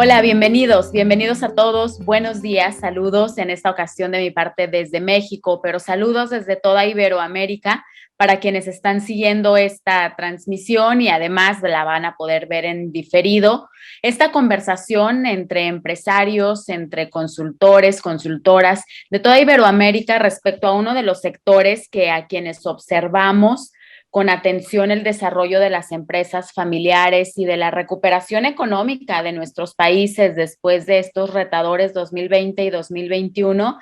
Hola, bienvenidos a todos. Buenos días, saludos en esta ocasión de mi parte desde México, pero saludos desde toda Iberoamérica para quienes están siguiendo esta transmisión y además la van a poder ver en diferido. Esta conversación entre empresarios, entre consultores, consultoras de toda Iberoamérica respecto a uno de los sectores que a quienes observamos con atención el desarrollo de las empresas familiares y de la recuperación económica de nuestros países después de estos retadores 2020 y 2021,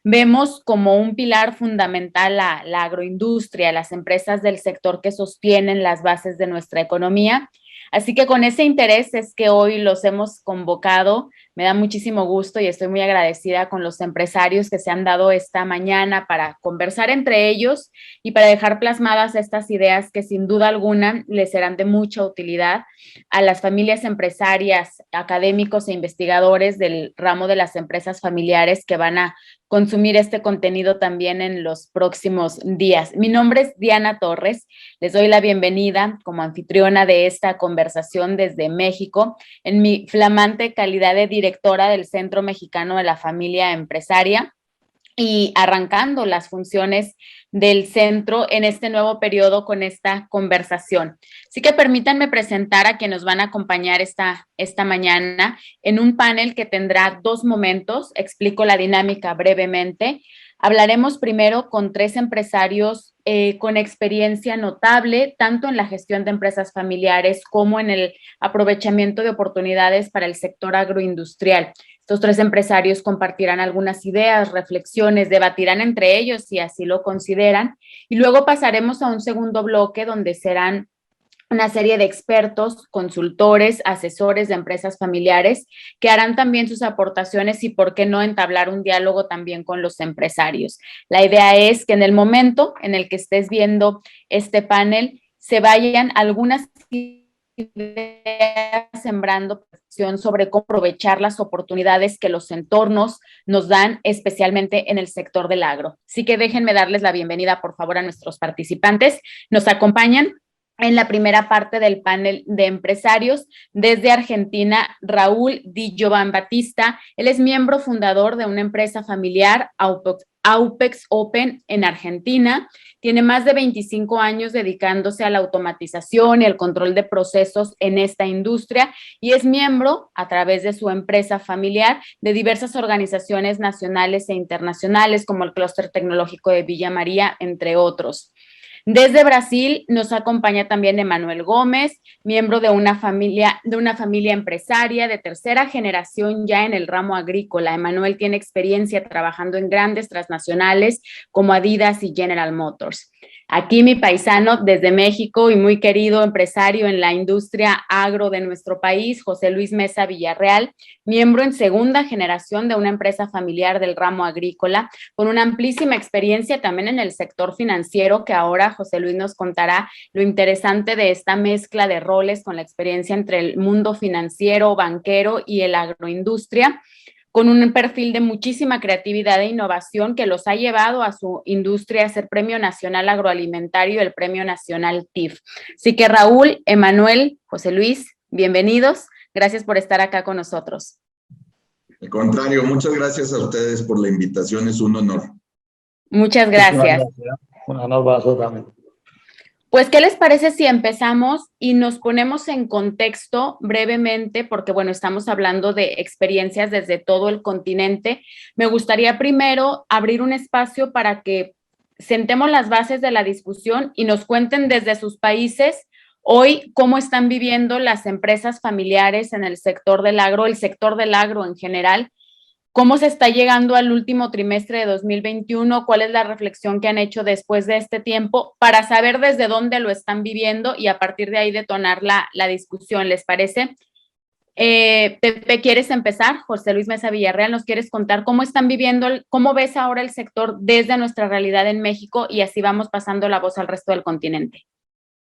vemos como un pilar fundamental la agroindustria, las empresas del sector que sostienen las bases de nuestra economía. Así que con ese interés es que hoy los hemos convocado. Me da muchísimo gusto y estoy muy agradecida con los empresarios que se han dado esta mañana para conversar entre ellos y para dejar plasmadas estas ideas que sin duda alguna les serán de mucha utilidad a las familias empresarias, académicos e investigadores del ramo de las empresas familiares que van a consumir este contenido también en los próximos días. Mi nombre es Diana Torres, les doy la bienvenida como anfitriona de esta conversación desde México en mi flamante calidad de directora del Centro Mexicano de la Familia Empresaria y arrancando las funciones del centro en este nuevo periodo con esta conversación. Así que permítanme presentar a quienes nos van a acompañar esta mañana en un panel que tendrá 2 momentos. Explico la dinámica brevemente. Hablaremos primero con 3 empresarios con experiencia notable, tanto en la gestión de empresas familiares como en el aprovechamiento de oportunidades para el sector agroindustrial. Estos 3 empresarios compartirán algunas ideas, reflexiones, debatirán entre ellos si así lo consideran, y luego pasaremos a un segundo bloque donde serán una serie de expertos, consultores, asesores de empresas familiares que harán también sus aportaciones y por qué no entablar un diálogo también con los empresarios. La idea es que en el momento en el que estés viendo este panel se vayan algunas ideas sembrando sobre cómo aprovechar las oportunidades que los entornos nos dan, especialmente en el sector del agro. Así que déjenme darles la bienvenida, por favor, a nuestros participantes. Nos acompañan en la primera parte del panel de empresarios desde Argentina, Raúl Di Giovan Battista. Él es miembro fundador de una empresa familiar, Aupex Open, en Argentina. Tiene más de 25 años dedicándose a la automatización y el control de procesos en esta industria y es miembro, a través de su empresa familiar, de diversas organizaciones nacionales e internacionales como el Clúster Tecnológico de Villa María, entre otros. Desde Brasil nos acompaña también Emanuel Gómez, miembro de una familia empresaria de tercera generación ya en el ramo agrícola. Emanuel tiene experiencia trabajando en grandes transnacionales como Adidas y General Motors. Aquí mi paisano desde México y muy querido empresario en la industria agro de nuestro país, José Luis Mesa Villarreal, miembro en segunda generación de una empresa familiar del ramo agrícola, con una amplísima experiencia también en el sector financiero, que ahora José Luis nos contará lo interesante de esta mezcla de roles con la experiencia entre el mundo financiero, banquero y el agroindustria, con un perfil de muchísima creatividad e innovación que los ha llevado a su industria a ser Premio Nacional Agroalimentario, el Premio Nacional TIF. Así que Raúl, Emanuel, José Luis, bienvenidos. Gracias por estar acá con nosotros. Al contrario, muchas gracias a ustedes por la invitación, es un honor. Muchas gracias. Un honor para nosotros también. Pues, ¿qué les parece si empezamos y nos ponemos en contexto brevemente? Porque, bueno, estamos hablando de experiencias desde todo el continente. Me gustaría primero abrir un espacio para que sentemos las bases de la discusión y nos cuenten desde sus países hoy cómo están viviendo las empresas familiares en el sector del agro, el sector del agro en general. ¿Cómo se está llegando al último trimestre de 2021? ¿Cuál es la reflexión que han hecho después de este tiempo para saber desde dónde lo están viviendo y a partir de ahí detonar la discusión? ¿Les parece? Pepe, ¿quieres empezar? José Luis Mesa Villarreal, ¿nos quieres contar cómo están viviendo, cómo ves ahora el sector desde nuestra realidad en México y así vamos pasando la voz al resto del continente?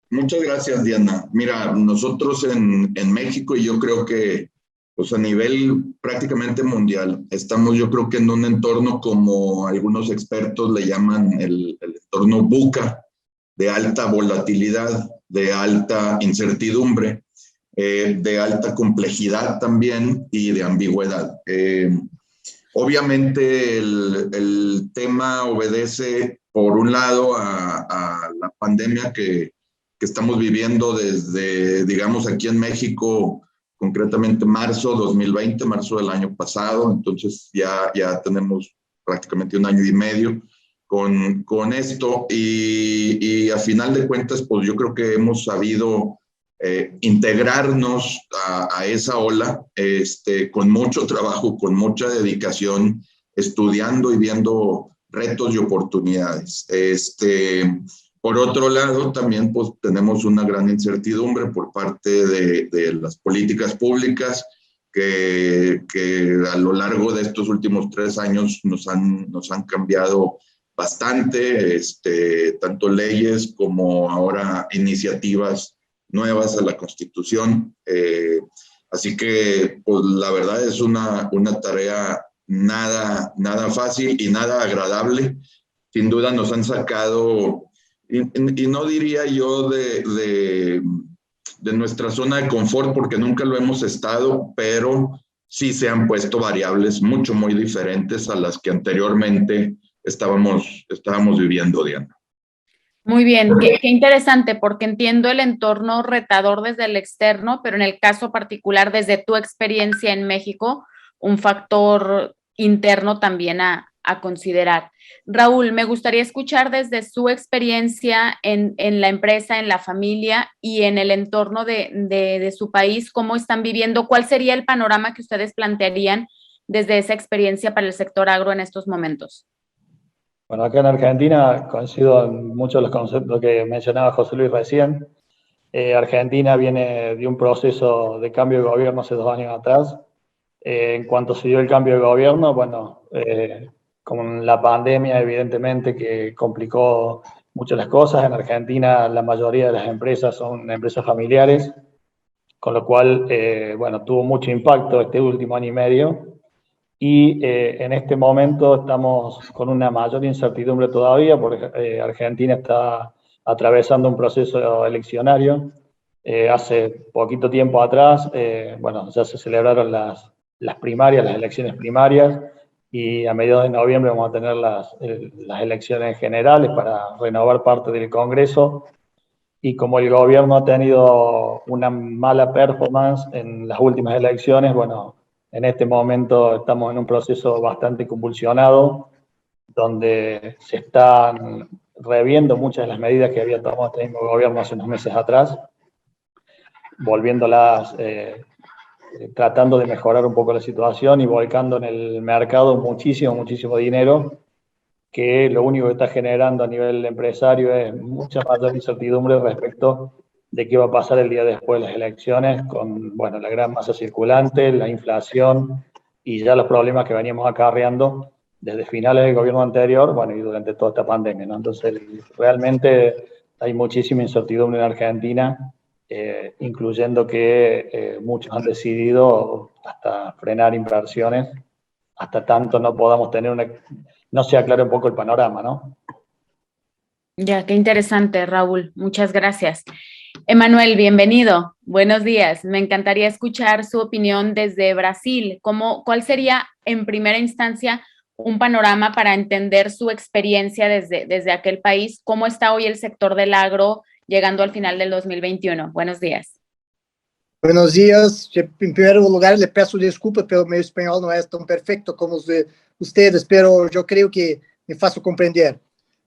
Muchas gracias, Diana. Mira, nosotros en México, y yo creo que pues a nivel prácticamente mundial, estamos yo creo que en un entorno como algunos expertos le llaman el entorno VUCA, de alta volatilidad, de alta incertidumbre. de alta complejidad también y de ambigüedad. Obviamente el tema obedece, por un lado, a la pandemia que estamos viviendo desde, digamos, aquí en México, concretamente marzo 2020, marzo del año pasado. Entonces ya tenemos prácticamente un año y medio con esto y a final de cuentas, pues yo creo que hemos sabido integrarnos a esa ola con mucho trabajo, con mucha dedicación, estudiando y viendo retos y oportunidades. Por otro lado, también pues, tenemos una gran incertidumbre por parte de las políticas públicas que a lo largo de estos últimos 3 años nos han cambiado bastante, tanto leyes como ahora iniciativas nuevas a la Constitución. Así que, pues, la verdad es una tarea nada fácil y nada agradable. Sin duda nos han sacado, y no diría yo de nuestra zona de confort, porque nunca lo hemos estado, pero sí se han puesto variables muy diferentes a las que anteriormente estábamos viviendo, Diana. Muy bien, qué interesante, porque entiendo el entorno retador desde el externo, pero en el caso particular, desde tu experiencia en México, un factor interno también a considerar. Raúl, me gustaría escuchar desde su experiencia en la empresa, en la familia y en el entorno de su país, cómo están viviendo, cuál sería el panorama que ustedes plantearían desde esa experiencia para el sector agro en estos momentos. Bueno, acá en Argentina coincido en muchos de los conceptos que mencionaba José Luis recién. Argentina viene de un proceso de cambio de gobierno hace 2 años atrás. En cuanto se dio el cambio de gobierno, bueno, con la pandemia evidentemente que complicó muchas las cosas. En Argentina la mayoría de las empresas son empresas familiares, con lo cual, bueno, tuvo mucho impacto este último año y medio. Y en este momento estamos con una mayor incertidumbre todavía porque Argentina está atravesando un proceso eleccionario. Hace poquito tiempo atrás, bueno, ya se celebraron las primarias, las elecciones primarias, y a mediados de noviembre vamos a tener las elecciones generales para renovar parte del Congreso. Y como el gobierno ha tenido una mala performance en las últimas elecciones, bueno, en este momento estamos en un proceso bastante convulsionado, donde se están reviendo muchas de las medidas que había tomado este mismo gobierno hace unos meses atrás, volviéndolas, tratando de mejorar un poco la situación y volcando en el mercado muchísimo dinero, que lo único que está generando a nivel empresario es mucha mayor incertidumbre respecto de qué va a pasar el día después de las elecciones, con, bueno, la gran masa circulante, la inflación y ya los problemas que veníamos acarreando desde finales del gobierno anterior, bueno, y durante toda esta pandemia, ¿no? Entonces, realmente hay muchísima incertidumbre en Argentina, incluyendo que muchos han decidido hasta frenar inversiones, hasta tanto no podamos tener no se aclare un poco el panorama, ¿no? Ya, qué interesante, Raúl. Muchas gracias. Emanuel, bienvenido. Buenos días. Me encantaría escuchar su opinión desde Brasil. ¿Cuál sería, en primera instancia, un panorama para entender su experiencia desde aquel país? ¿Cómo está hoy el sector del agro llegando al final del 2021? Buenos días. Buenos días. En primer lugar, le peço desculpas pelo meu espanhol não é tão perfeito como os de ustedes, pero yo creo que me faço compreender.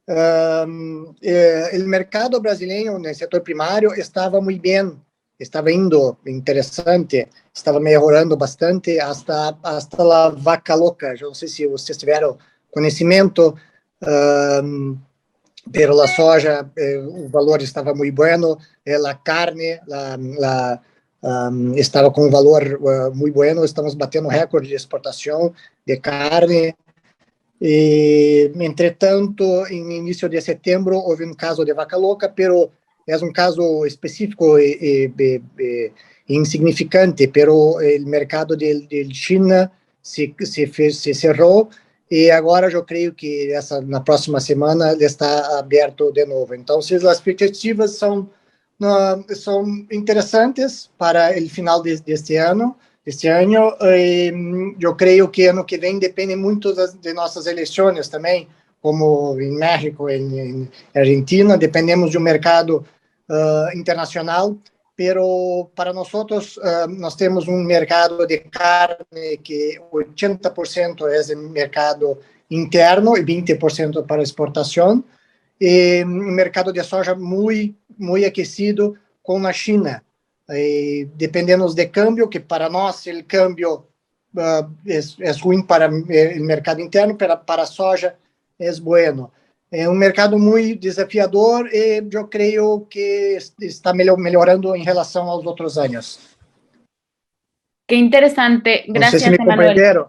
El mercado brasileño en el sector primario estaba muy bien, estaba indo interesante, estaba mejorando bastante hasta la vaca loca. Yo no sé si ustedes tuvieron conocimiento, pero la soja, el valor estaba muy bueno, la carne, estaba con un valor muy bueno, estamos batiendo récord de exportación de carne. Entretanto, em início de setembro, houve um caso de vaca louca, pero é um caso específico e insignificante, pero o mercado de China se cerrou e agora eu creio que na próxima semana ele está aberto de novo. Então, as expectativas são No, son interesantes para el final de este año. Eu creio que ano que vem depende muito de nossas eleições também, como em México, em Argentina, dependemos de um mercado internacional, pero para nós nós temos um mercado de carne que 80% é mercado interno e 20% para exportação, e um mercado de soja muito aquecido com a China. Dependemos de câmbio, que para nós o câmbio é ruim para o mercado interno, para a soja é bueno. É um mercado muito desafiador e eu creio que está melhorando em relação aos outros anos. Qué interesante. Gracias, no sé si me Emanuel.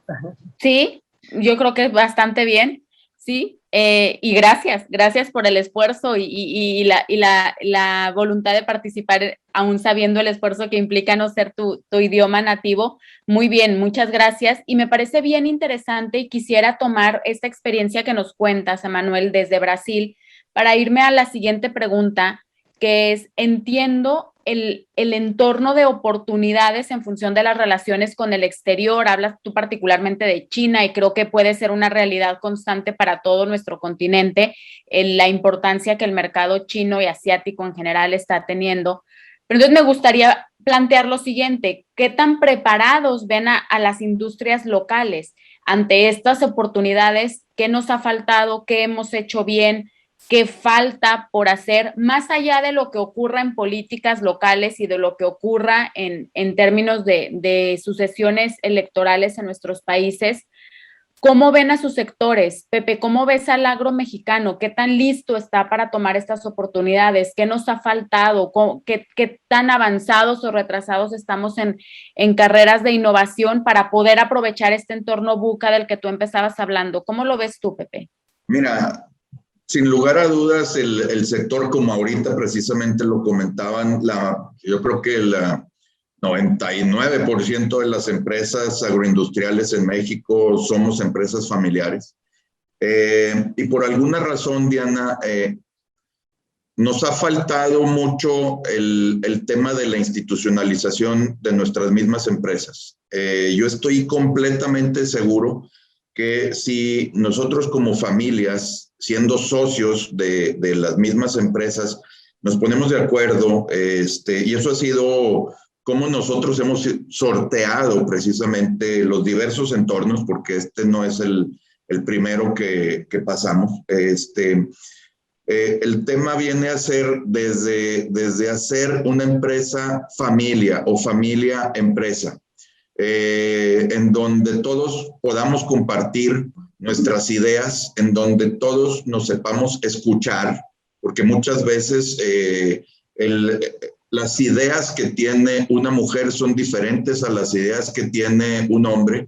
Sí, yo creo que es bastante bien. Sí. Y gracias por el esfuerzo y la voluntad de participar, aún sabiendo el esfuerzo que implica no ser tu idioma nativo. Muy bien, muchas gracias. Y me parece bien interesante y quisiera tomar esta experiencia que nos cuentas, Emanuel, desde Brasil, para irme a la siguiente pregunta, que es, entiendo el entorno de oportunidades en función de las relaciones con el exterior. Hablas tú particularmente de China y creo que puede ser una realidad constante para todo nuestro continente, la importancia que el mercado chino y asiático en general está teniendo. Pero entonces me gustaría plantear lo siguiente: ¿qué tan preparados ven a las industrias locales ante estas oportunidades? ¿Qué nos ha faltado? ¿Qué hemos hecho bien? ¿Qué falta por hacer, más allá de lo que ocurra en políticas locales y de lo que ocurra en términos de sucesiones electorales en nuestros países? ¿Cómo ven a sus sectores? Pepe, ¿cómo ves al agro mexicano? ¿Qué tan listo está para tomar estas oportunidades? ¿Qué nos ha faltado? ¿Qué tan avanzados o retrasados estamos en carreras de innovación para poder aprovechar este entorno VUCA del que tú empezabas hablando? ¿Cómo lo ves tú, Pepe? Mira, sin lugar a dudas, el sector, como ahorita precisamente lo comentaban, yo creo que el 99% de las empresas agroindustriales en México somos empresas familiares. Y por alguna razón, Diana, nos ha faltado mucho el tema de la institucionalización de nuestras mismas empresas. Yo estoy completamente seguro que si nosotros como familias, siendo socios de las mismas empresas, nos ponemos de acuerdo, y eso ha sido cómo nosotros hemos sorteado precisamente los diversos entornos, porque este no es el primero que pasamos. El tema viene a ser desde hacer una empresa familia o familia empresa, en donde todos podamos compartir nuestras ideas, en donde todos nos sepamos escuchar, porque muchas veces las ideas que tiene una mujer son diferentes a las ideas que tiene un hombre.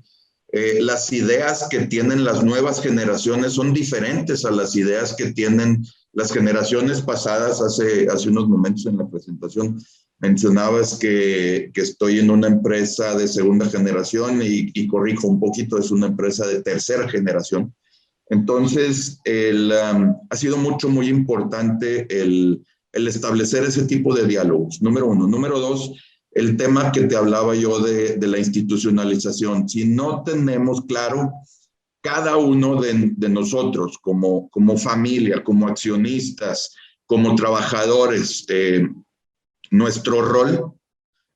Las ideas que tienen las nuevas generaciones son diferentes a las ideas que tienen las generaciones pasadas. Hace unos momentos en la presentación mencionabas que estoy en una empresa de segunda generación y corrijo un poquito, es una empresa de tercera generación. Entonces, ha sido muy importante el establecer ese tipo de diálogos, número uno. Número dos, el tema que te hablaba yo de la institucionalización. Si no tenemos claro cada uno de nosotros como familia, como accionistas, como trabajadores, nuestro rol,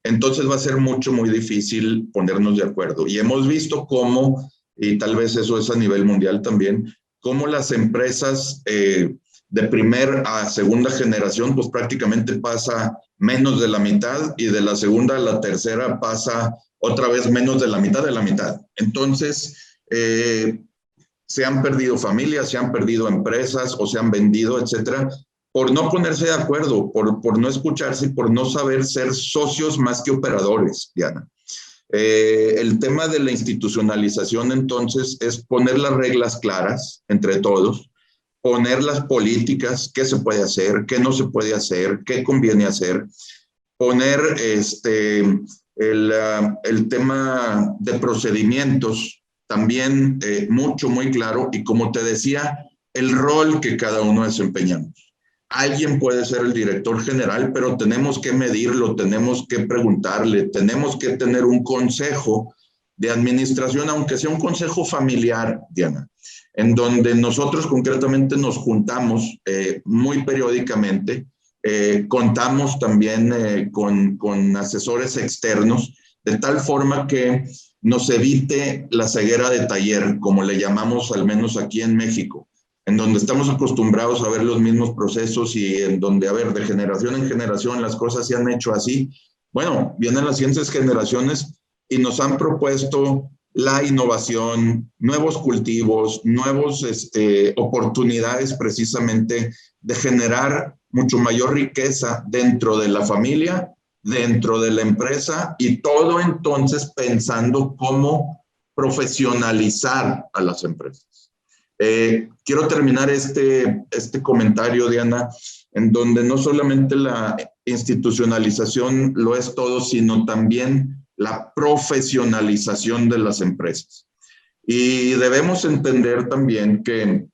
entonces va a ser muy difícil ponernos de acuerdo. Y hemos visto cómo, y tal vez eso es a nivel mundial también, cómo las empresas de primer a segunda generación, pues prácticamente pasa menos de la mitad, y de la segunda a la tercera pasa otra vez menos de la mitad. Entonces, se han perdido familias, se han perdido empresas o se han vendido, etcétera, por no ponerse de acuerdo, por no escucharse y por no saber ser socios más que operadores, Diana. El tema de la institucionalización, entonces, es poner las reglas claras entre todos, poner las políticas, qué se puede hacer, qué no se puede hacer, qué conviene hacer, poner el tema de procedimientos también muy claro, y como te decía, el rol que cada uno desempeñamos. alguien puede ser el director general, pero tenemos que medirlo, tenemos que preguntarle, tenemos que tener un consejo de administración, aunque sea un consejo familiar, Diana, en donde nosotros concretamente nos juntamos muy periódicamente, contamos también con asesores externos, de tal forma que nos evite la ceguera de taller, como le llamamos al menos aquí en México, en donde estamos acostumbrados a ver los mismos procesos y en donde, a ver, de generación en generación las cosas se han hecho así. Bueno, vienen las siguientes generaciones y nos han propuesto la innovación, nuevos cultivos, nuevos oportunidades precisamente de generar mucho mayor riqueza dentro de la familia, dentro de la empresa y todo entonces pensando cómo profesionalizar a las empresas. Quiero terminar este comentario, Diana, en donde no solamente la institucionalización lo es todo, sino también la profesionalización de las empresas. Y debemos entender también que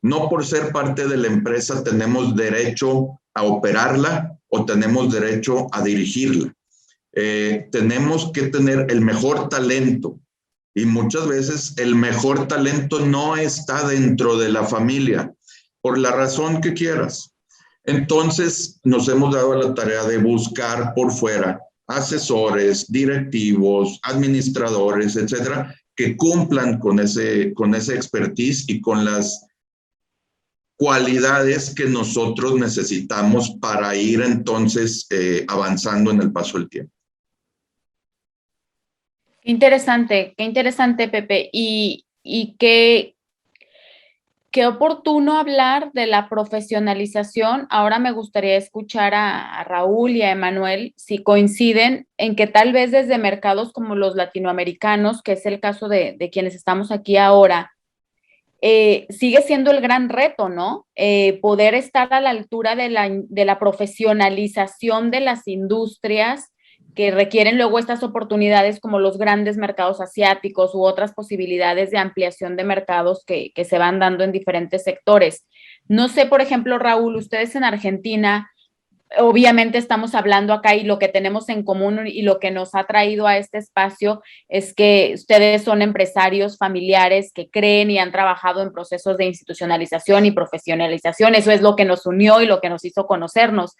no por ser parte de la empresa tenemos derecho a operarla o tenemos derecho a dirigirla. Tenemos que tener el mejor talento y muchas veces el mejor talento no está dentro de la familia, por la razón que quieras. Entonces nos hemos dado la tarea de buscar por fuera asesores, directivos, administradores, etcétera, que cumplan con ese expertise y con las cualidades que nosotros necesitamos para ir entonces avanzando en el paso del tiempo. Qué interesante, Pepe. Y qué oportuno hablar de la profesionalización. Ahora me gustaría escuchar a Raúl y a Emanuel si coinciden en que tal vez desde mercados como los latinoamericanos, que es el caso de quienes estamos aquí ahora, sigue siendo el gran reto, ¿no? Poder estar a la altura de la profesionalización de las industrias que requieren luego estas oportunidades como los grandes mercados asiáticos u otras posibilidades de ampliación de mercados que se van dando en diferentes sectores. No sé, por ejemplo, Raúl, ustedes en Argentina, obviamente estamos hablando acá y lo que tenemos en común y lo que nos ha traído a este espacio es que ustedes son empresarios familiares que creen y han trabajado en procesos de institucionalización y profesionalización. Eso es lo que nos unió y lo que nos hizo conocernos.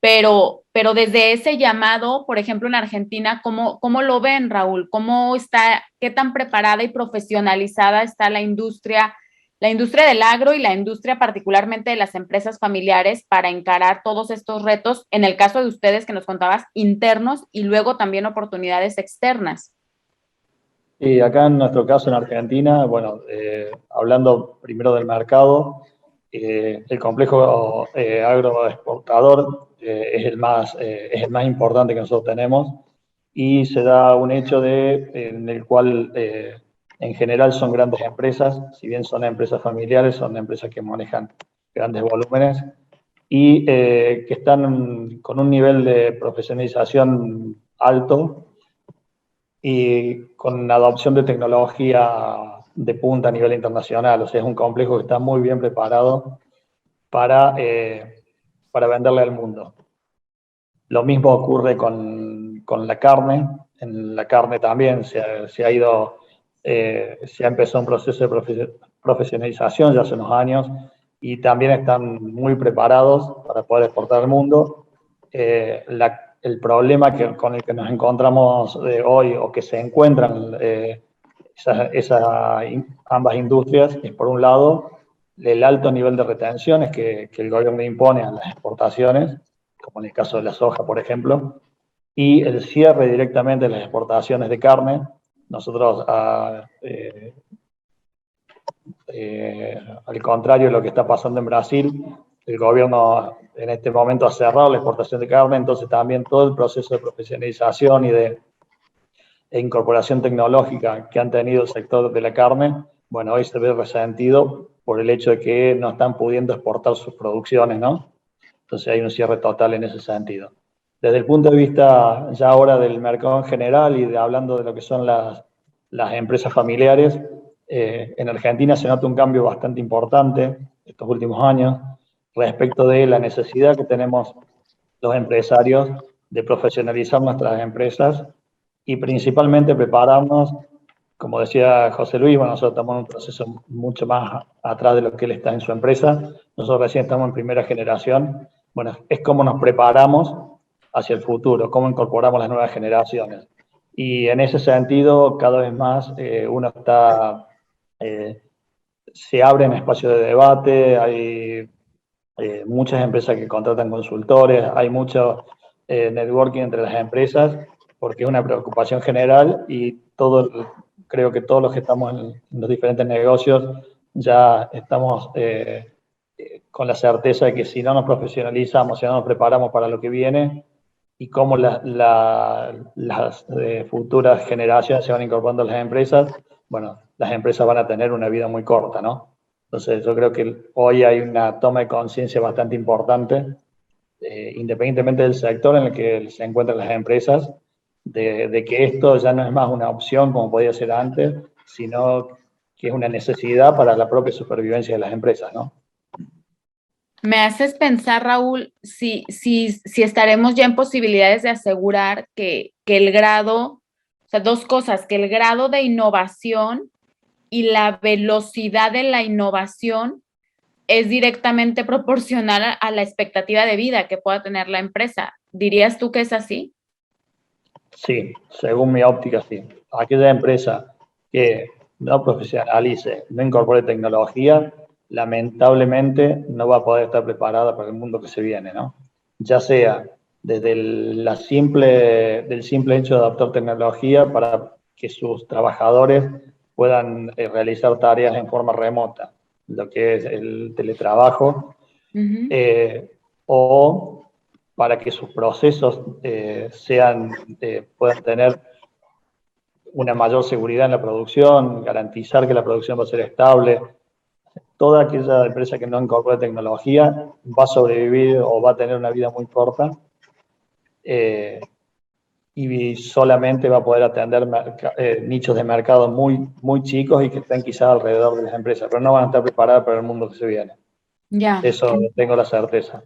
Pero desde ese llamado, por ejemplo, en Argentina, ¿cómo lo ven, Raúl? ¿Cómo está, qué tan preparada y profesionalizada está la industria del agro y la industria particularmente de las empresas familiares para encarar todos estos retos, en el caso de ustedes que nos contabas, internos y luego también oportunidades externas? Y acá en nuestro caso en Argentina, bueno, hablando primero del mercado, el complejo agroexportador es el más importante que nosotros tenemos y se da un hecho en el cual en general son grandes empresas, si bien son empresas familiares, son empresas que manejan grandes volúmenes y que están con un nivel de profesionalización alto y con adopción de tecnología de punta a nivel internacional. O sea, es un complejo que está muy bien preparado para venderle al mundo. Lo mismo ocurre con la carne. En la carne también se ha empezado un proceso de profesionalización ya hace unos años y también están muy preparados para poder exportar al mundo. El problema con el que nos encontramos hoy o que se encuentran ambas industrias es, por un lado, el alto nivel de retenciones que el gobierno impone a las exportaciones, como en el caso de la soja, por ejemplo, y el cierre directamente de las exportaciones de carne. Nosotros, al contrario de lo que está pasando en Brasil, el gobierno en este momento ha cerrado la exportación de carne, entonces también todo el proceso de profesionalización y de incorporación tecnológica que han tenido el sector de la carne, bueno, hoy se ve resentido por el hecho de que no están pudiendo exportar sus producciones, ¿no? Entonces hay un cierre total en ese sentido. Desde el punto de vista ya ahora del mercado en general y hablando de lo que son las empresas familiares, en Argentina se nota un cambio bastante importante estos últimos años. respecto de la necesidad que tenemos los empresarios de profesionalizar nuestras empresas y principalmente prepararnos, como decía José Luis, bueno, nosotros estamos en un proceso mucho más atrás de lo que él está en su empresa, nosotros recién estamos en primera generación, bueno, es cómo nos preparamos hacia el futuro, cómo incorporamos las nuevas generaciones. Y en ese sentido, cada vez más uno está, se abren espacios de debate, hay muchas empresas que contratan consultores, hay mucho networking entre las empresas, porque es una preocupación general y creo que todos los que estamos en los diferentes negocios ya estamos con la certeza de que si no nos profesionalizamos, si no nos preparamos para lo que viene y cómo las futuras generaciones se van incorporando a las empresas, bueno, las empresas van a tener una vida muy corta, ¿no? Entonces yo creo que hoy hay una toma de conciencia bastante importante, independientemente del sector en el que se encuentran las empresas, de que esto ya no es más una opción como podía ser antes, sino que es una necesidad para la propia supervivencia de las empresas, ¿no? Me haces pensar, Raúl, si estaremos ya en posibilidades de asegurar que el grado, o sea, dos cosas, que el grado de innovación y la velocidad de la innovación es directamente proporcional a la expectativa de vida que pueda tener la empresa. ¿Dirías tú que es así? Sí, según mi óptica, sí. Aquella empresa que no profesionalice, no incorpore tecnología, lamentablemente no va a poder estar preparada para el mundo que se viene, ¿no? Ya sea desde del simple hecho de adoptar tecnología para que sus trabajadores puedan realizar tareas en forma remota, lo que es el teletrabajo, o para que sus procesos puedan tener una mayor seguridad en la producción, garantizar que la producción va a ser estable. Toda aquella empresa que no incorpore tecnología va a sobrevivir o va a tener una vida muy corta y solamente va a poder atender nichos de mercado muy, muy chicos y que estén quizás alrededor de las empresas, pero no van a estar preparadas para el mundo que se viene. Ya. Eso tengo la certeza.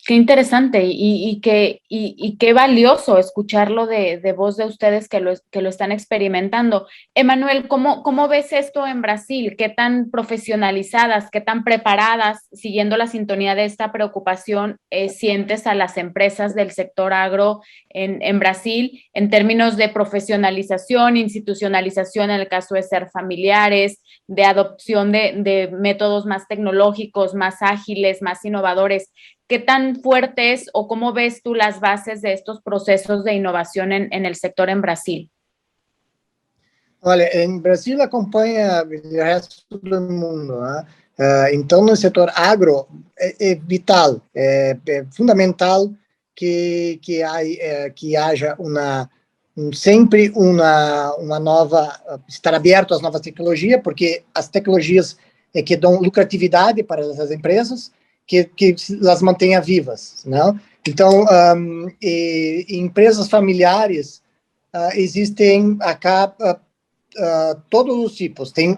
Qué interesante y qué valioso escucharlo de voz de ustedes que lo están experimentando. Emanuel, ¿cómo ves esto en Brasil? ¿Qué tan profesionalizadas, qué tan preparadas, siguiendo la sintonía de esta preocupación, sientes a las empresas del sector agro en Brasil en términos de profesionalización, institucionalización en el caso de ser familiares, de adopción de métodos más tecnológicos, más ágiles, más innovadores? ¿Qué tan fuertes o cómo ves tú las bases de estos procesos de innovación en el sector en Brasil? Olha, em Brasil acompanha o resto do mundo, né? Então, no setor agro, é vital, é fundamental que haja sempre uma nova, estar aberto às novas tecnologias, porque as tecnologias que dão lucratividade para as empresas, que as mantenha vivas, não? Então, empresas familiares existem acá todos os tipos. Tem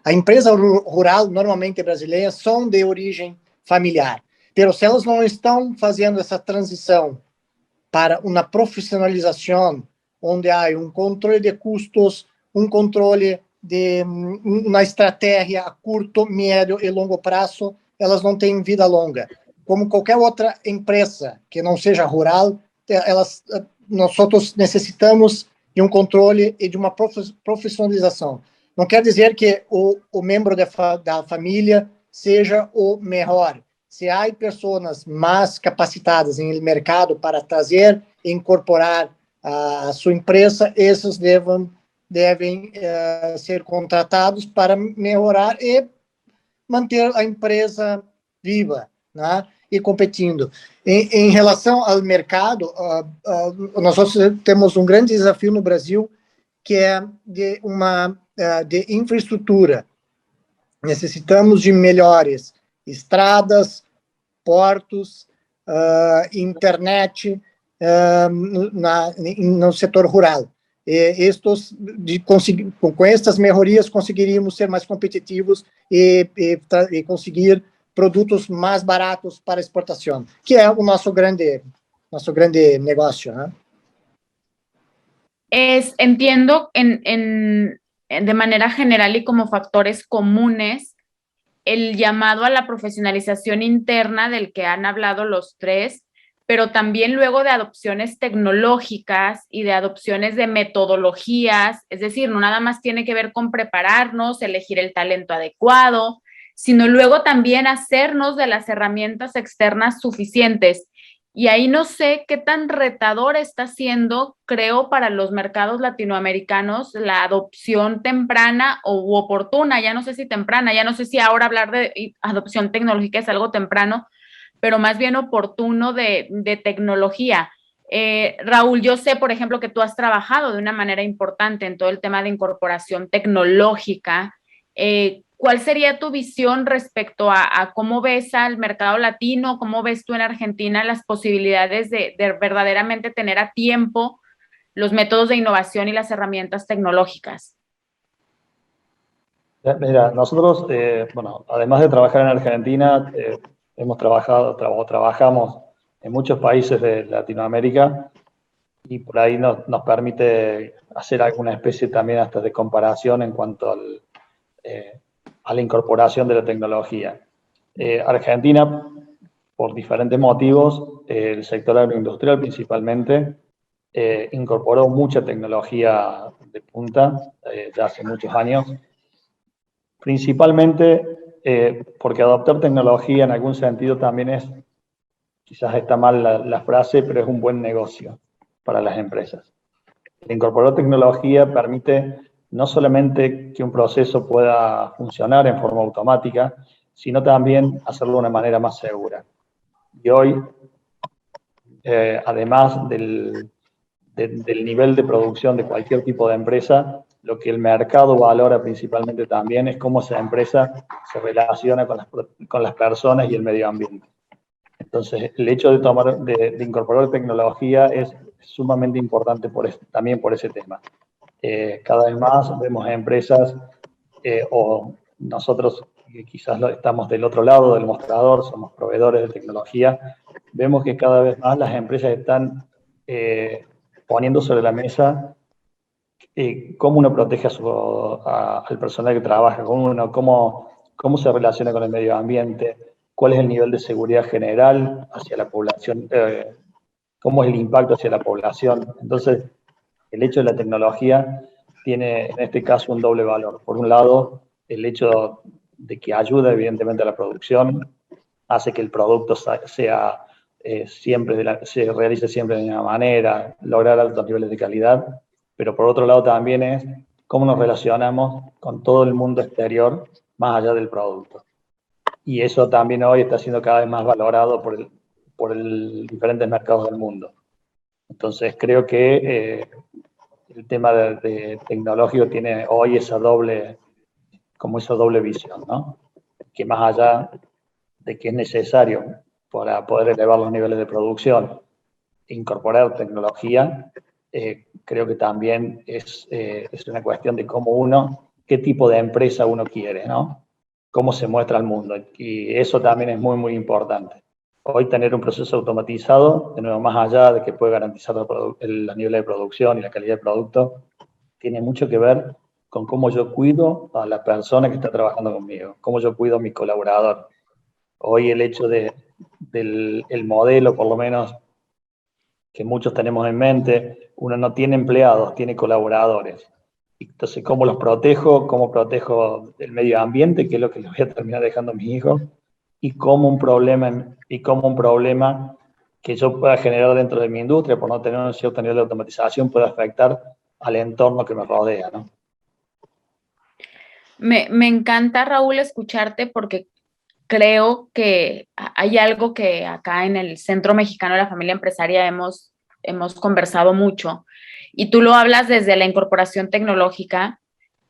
a empresa rural normalmente brasileira são de origem familiar, mas se elas não estão fazendo essa transição para uma profissionalização, onde há controle de custos, controle de uma estratégia a curto, médio e longo prazo, elas não têm vida longa. Como qualquer outra empresa que não seja rural, nós necessitamos de controle e de uma profissionalização. Não quer dizer que o membro da família seja o melhor. Se há pessoas mais capacitadas no mercado para trazer e incorporar a sua empresa, esses devem ser contratados para melhorar e manter a empresa viva, né? E competindo. Em relação ao mercado, nós temos um grande desafio no Brasil, que é de infraestrutura. Necessitamos de melhores estradas, portos, internet no setor rural. Com estas melhorias conseguiríamos ser mais competitivos e conseguir produtos mais baratos para exportação, que é o nosso grande negócio, né? Entiendo de manera general y como factores comunes el llamado a la profesionalización interna del que han hablado los tres, pero también luego de adopciones tecnológicas y de adopciones de metodologías, es decir, no nada más tiene que ver con prepararnos, elegir el talento adecuado, sino luego también hacernos de las herramientas externas suficientes. Y ahí no sé qué tan retador está siendo, creo, para los mercados latinoamericanos la adopción temprana u oportuna, ya no sé si temprana, ya no sé si ahora hablar de adopción tecnológica es algo temprano, pero más bien oportuno de tecnología. Raúl, yo sé, por ejemplo, que tú has trabajado de una manera importante en todo el tema de incorporación tecnológica. ¿Cuál sería tu visión respecto a cómo ves al mercado latino? ¿Cómo ves tú en Argentina las posibilidades de verdaderamente tener a tiempo los métodos de innovación y las herramientas tecnológicas? Mira, nosotros, bueno, además de trabajar en Argentina, hemos trabajamos en muchos países de Latinoamérica y por ahí nos permite hacer alguna especie también hasta de comparación en cuanto a la incorporación de la tecnología. Argentina, por diferentes motivos, el sector agroindustrial principalmente, incorporó mucha tecnología de punta ya hace muchos años, principalmente porque adoptar tecnología en algún sentido también es, quizás está mal la frase, pero es un buen negocio para las empresas. El incorporar tecnología permite no solamente que un proceso pueda funcionar en forma automática, sino también hacerlo de una manera más segura. Y hoy, además del nivel de producción de cualquier tipo de empresa, lo que el mercado valora principalmente también es cómo esa empresa se relaciona con las personas y el medio ambiente. Entonces, el hecho de incorporar tecnología es sumamente importante también por ese tema. Cada vez más vemos empresas, o nosotros que quizás estamos del otro lado del mostrador, somos proveedores de tecnología, vemos que cada vez más las empresas están poniendo sobre la mesa cómo uno protege al personal que trabaja, cómo se relaciona con el medio ambiente, cuál es el nivel de seguridad general hacia la población, cómo es el impacto hacia la población. Entonces, el hecho de la tecnología tiene en este caso un doble valor. Por un lado, el hecho de que ayuda evidentemente a la producción, hace que el producto se realice siempre de la misma manera, lograr altos niveles de calidad, pero por otro lado también es cómo nos relacionamos con todo el mundo exterior más allá del producto. Y eso también hoy está siendo cada vez más valorado por diferentes mercados del mundo. Entonces creo que el tema de tecnológico tiene hoy esa doble visión, ¿no? Que más allá de que es necesario para poder elevar los niveles de producción, incorporar tecnología, creo que también es una cuestión de qué tipo de empresa uno quiere, ¿no? Cómo se muestra al mundo. Y eso también es muy, muy importante. Hoy tener un proceso automatizado, de nuevo, más allá de que puede garantizar el nivel de producción y la calidad del producto, tiene mucho que ver con cómo yo cuido a la persona que está trabajando conmigo, cómo yo cuido a mi colaborador. Hoy el hecho del modelo, por lo menos, que muchos tenemos en mente, uno no tiene empleados, tiene colaboradores. Entonces, ¿cómo los protejo? ¿Cómo protejo el medio ambiente, que es lo que les voy a terminar dejando a mis hijos? Y cómo un problema que yo pueda generar dentro de mi industria, por no tener un cierto nivel de automatización, puede afectar al entorno que me rodea, ¿no? Me encanta, Raúl, escucharte porque creo que hay algo que acá en el Centro Mexicano de la Familia Empresaria hemos conversado mucho, y tú lo hablas desde la incorporación tecnológica.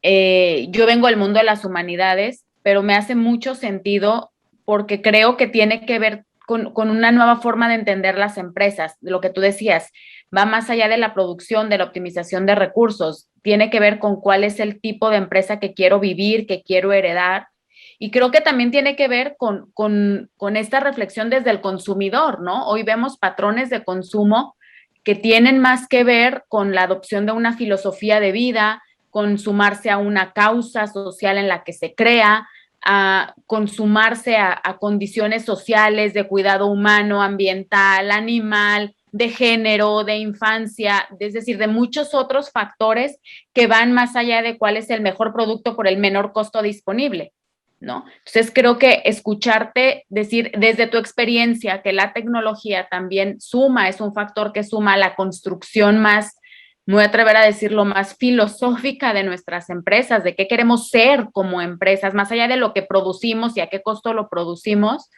Yo vengo del mundo de las humanidades, pero me hace mucho sentido porque creo que tiene que ver con una nueva forma de entender las empresas. Lo que tú decías, va más allá de la producción, de la optimización de recursos, tiene que ver con cuál es el tipo de empresa que quiero vivir, que quiero heredar. Y creo que también tiene que ver con esta reflexión desde el consumidor, ¿no? Hoy vemos patrones de consumo que tienen más que ver con la adopción de una filosofía de vida, con sumarse a una causa social en la que se crea, a consumarse a condiciones sociales de cuidado humano, ambiental, animal, de género, de infancia, es decir, de muchos otros factores que van más allá de cuál es el mejor producto por el menor costo disponible, ¿no? Entonces creo que escucharte decir desde tu experiencia que la tecnología también suma, es un factor que suma a la construcción más, me voy a atrever a decirlo, más filosófica de nuestras empresas, de qué queremos ser como empresas, más allá de lo que producimos y a qué costo lo producimos.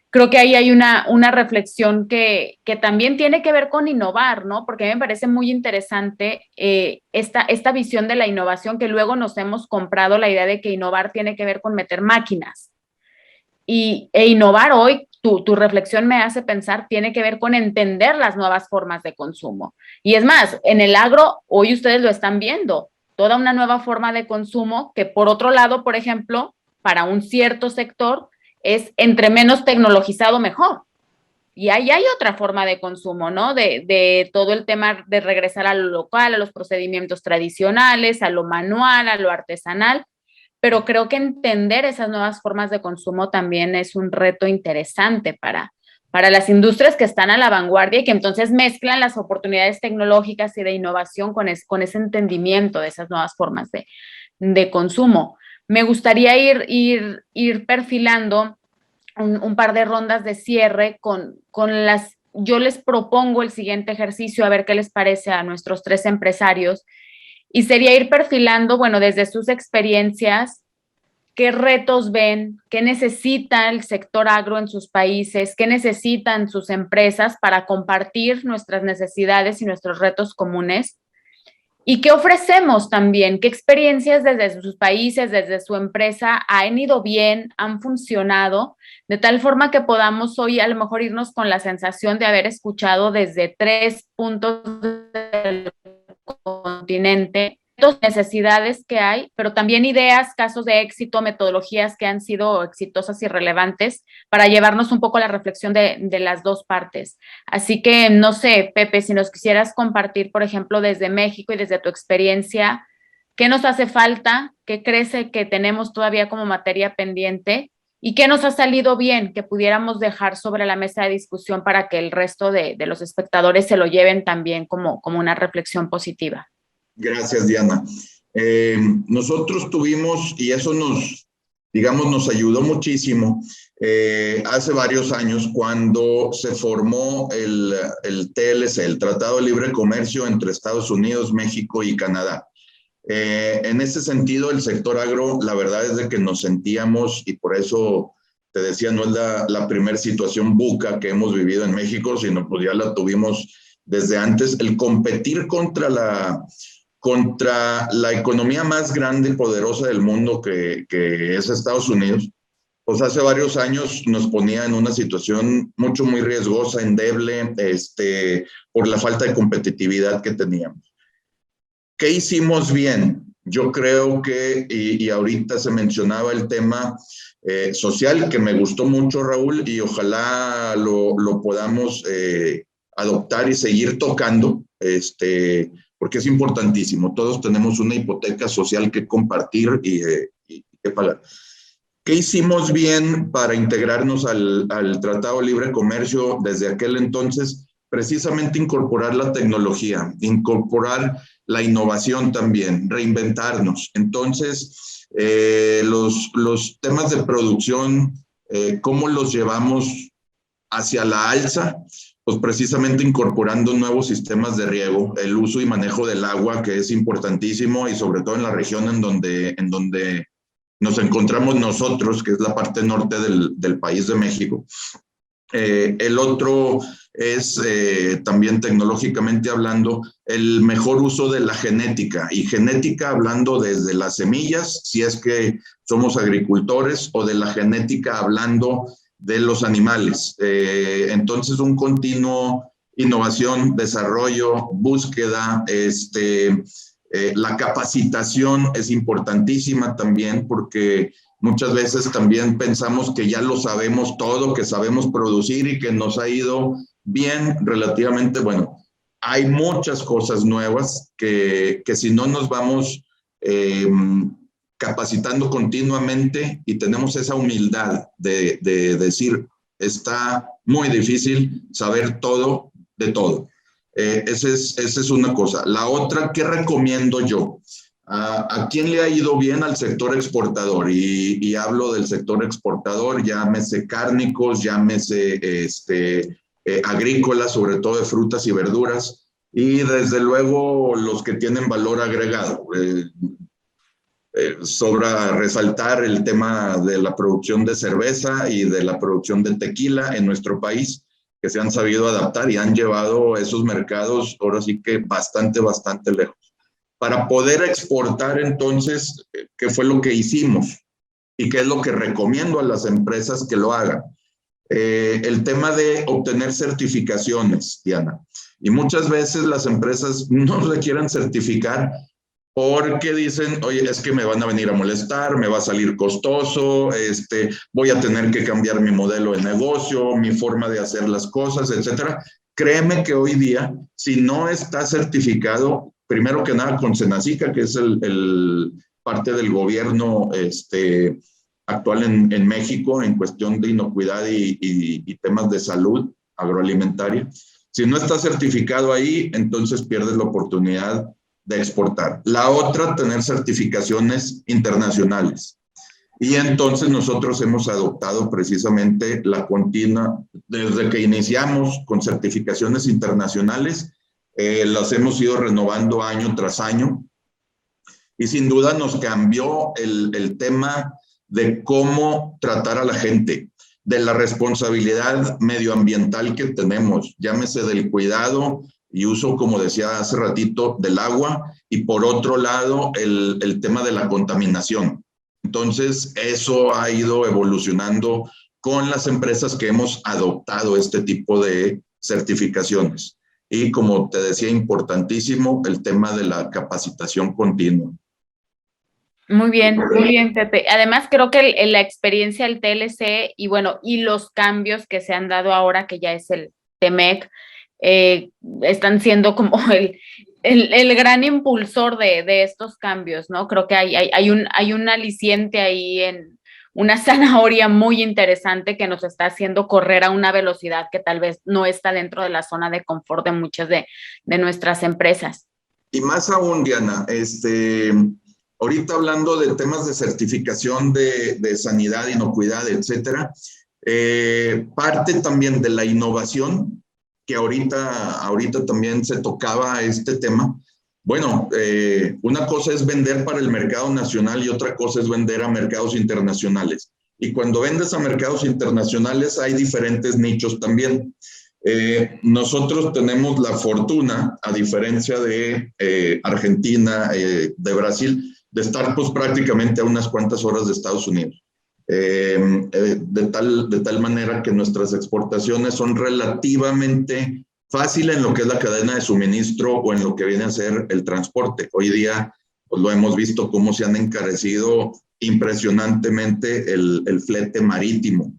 Creo que ahí hay una reflexión que también tiene que ver con innovar, ¿no? Porque a mí me parece muy interesante esta visión de la innovación, que luego nos hemos comprado la idea de que innovar tiene que ver con meter máquinas. E innovar hoy, tu reflexión me hace pensar, tiene que ver con entender las nuevas formas de consumo. Y es más, en el agro, hoy ustedes lo están viendo, toda una nueva forma de consumo que por otro lado, por ejemplo, para un cierto sector, es entre menos tecnologizado mejor. Y ahí hay otra forma de consumo, ¿no? De todo el tema de regresar a lo local, a los procedimientos tradicionales, a lo manual, a lo artesanal. Pero creo que entender esas nuevas formas de consumo también es un reto interesante para las industrias que están a la vanguardia y que entonces mezclan las oportunidades tecnológicas y de innovación con ese entendimiento de esas nuevas formas de consumo. Me gustaría ir perfilando un par de rondas de cierre con las, yo les propongo el siguiente ejercicio, a ver qué les parece a nuestros tres empresarios, y sería ir perfilando, bueno, desde sus experiencias, qué retos ven, qué necesita el sector agro en sus países, qué necesitan sus empresas para compartir nuestras necesidades y nuestros retos comunes. ¿Y qué ofrecemos también? ¿Qué experiencias desde sus países, desde su empresa han ido bien, han funcionado? De tal forma que podamos hoy a lo mejor irnos con la sensación de haber escuchado desde 3 puntos del continente, necesidades que hay, pero también ideas, casos de éxito, metodologías que han sido exitosas y relevantes para llevarnos un poco a la reflexión de las dos partes. Así que, no sé, Pepe, si nos quisieras compartir, por ejemplo, desde México y desde tu experiencia, ¿qué nos hace falta? ¿Qué crees que tenemos todavía como materia pendiente? ¿Y qué nos ha salido bien que pudiéramos dejar sobre la mesa de discusión para que el resto de los espectadores se lo lleven también como una reflexión positiva? Gracias, Diana. Nosotros tuvimos, y eso nos ayudó muchísimo, hace varios años cuando se formó el TLC, el Tratado de Libre Comercio entre Estados Unidos, México y Canadá. En ese sentido, el sector agro, la verdad es de que nos sentíamos, y por eso te decía, no es la primera situación buca que hemos vivido en México, sino pues ya la tuvimos desde antes, el competir contra la economía más grande y poderosa del mundo que es Estados Unidos, pues hace varios años nos ponía en una situación muy riesgosa, endeble, por la falta de competitividad que teníamos. ¿Qué hicimos bien? Yo creo que, y ahorita se mencionaba el tema social, que me gustó mucho, Raúl, y ojalá lo podamos adoptar y seguir tocando, porque es importantísimo. Todos tenemos una hipoteca social que compartir y que pagar. ¿Qué hicimos bien para integrarnos al Tratado de Libre Comercio desde aquel entonces? Precisamente incorporar la tecnología, incorporar la innovación también, reinventarnos. Entonces, los temas de producción, ¿cómo los llevamos hacia la alza? Pues precisamente incorporando nuevos sistemas de riego, el uso y manejo del agua, que es importantísimo, y sobre todo en la región en donde nos encontramos nosotros, que es la parte norte del país de México. El otro es también tecnológicamente hablando el mejor uso de la genética, y genética hablando desde las semillas, si es que somos agricultores, o de la genética hablando de los animales. Entonces un continuo innovación, desarrollo, búsqueda, la capacitación es importantísima también, porque Muchas veces también pensamos que ya lo sabemos todo, que sabemos producir y que nos ha ido bien relativamente. Bueno, hay muchas cosas nuevas que si no nos vamos capacitando continuamente y tenemos esa humildad de decir, está muy difícil saber todo de todo. Esa es una cosa. La otra, ¿qué recomiendo yo? ¿A quién le ha ido bien al sector exportador? Y hablo del sector exportador, llámese cárnicos, llámese agrícolas, sobre todo de frutas y verduras, y desde luego los que tienen valor agregado. Sobra resaltar el tema de la producción de cerveza y de la producción de tequila en nuestro país, que se han sabido adaptar y han llevado esos mercados ahora sí que bastante lejos. Para poder exportar, entonces, ¿qué fue lo que hicimos? ¿Y qué es lo que recomiendo a las empresas que lo hagan? El tema de obtener certificaciones, Diana. Y muchas veces las empresas no se quieren certificar porque dicen, oye, es que me van a venir a molestar, me va a salir costoso, voy a tener que cambiar mi modelo de negocio, mi forma de hacer las cosas, etcétera. Créeme que hoy día, si no está certificado, primero que nada con Senacica, que es el parte del gobierno actual en México en cuestión de inocuidad y temas de salud agroalimentaria. Si no está certificado ahí, entonces pierdes la oportunidad de exportar. La otra, tener certificaciones internacionales. Y entonces nosotros hemos adoptado precisamente la continua, desde que iniciamos con certificaciones internacionales, las hemos ido renovando año tras año. Y sin duda nos cambió el tema de cómo tratar a la gente, de la responsabilidad medioambiental que tenemos, llámese del cuidado y uso, como decía hace ratito, del agua, y por otro lado, el tema de la contaminación. Entonces, eso ha ido evolucionando con las empresas que hemos adoptado este tipo de certificaciones. Y como te decía, importantísimo el tema de la capacitación continua. Muy bien, Pepe. Además, creo que la experiencia del TLC y bueno, y los cambios que se han dado ahora, que ya es el TEMEC, están siendo como el gran impulsor de estos cambios, ¿no? Creo que hay un aliciente ahí, en una zanahoria muy interesante que nos está haciendo correr a una velocidad que tal vez no está dentro de la zona de confort de muchas de nuestras empresas. Y más aún, Diana, ahorita hablando de temas de certificación de sanidad, inocuidad, etcétera, parte también de la innovación, que ahorita también se tocaba este tema. Bueno, una cosa es vender para el mercado nacional y otra cosa es vender a mercados internacionales. Y cuando vendes a mercados internacionales hay diferentes nichos también. Nosotros tenemos la fortuna, a diferencia de Argentina, de Brasil, de estar pues prácticamente a unas cuantas horas de Estados Unidos. De tal manera que nuestras exportaciones son relativamente fáciles en lo que es la cadena de suministro o en lo que viene a ser el transporte. Hoy día pues lo hemos visto cómo se han encarecido impresionantemente el flete marítimo,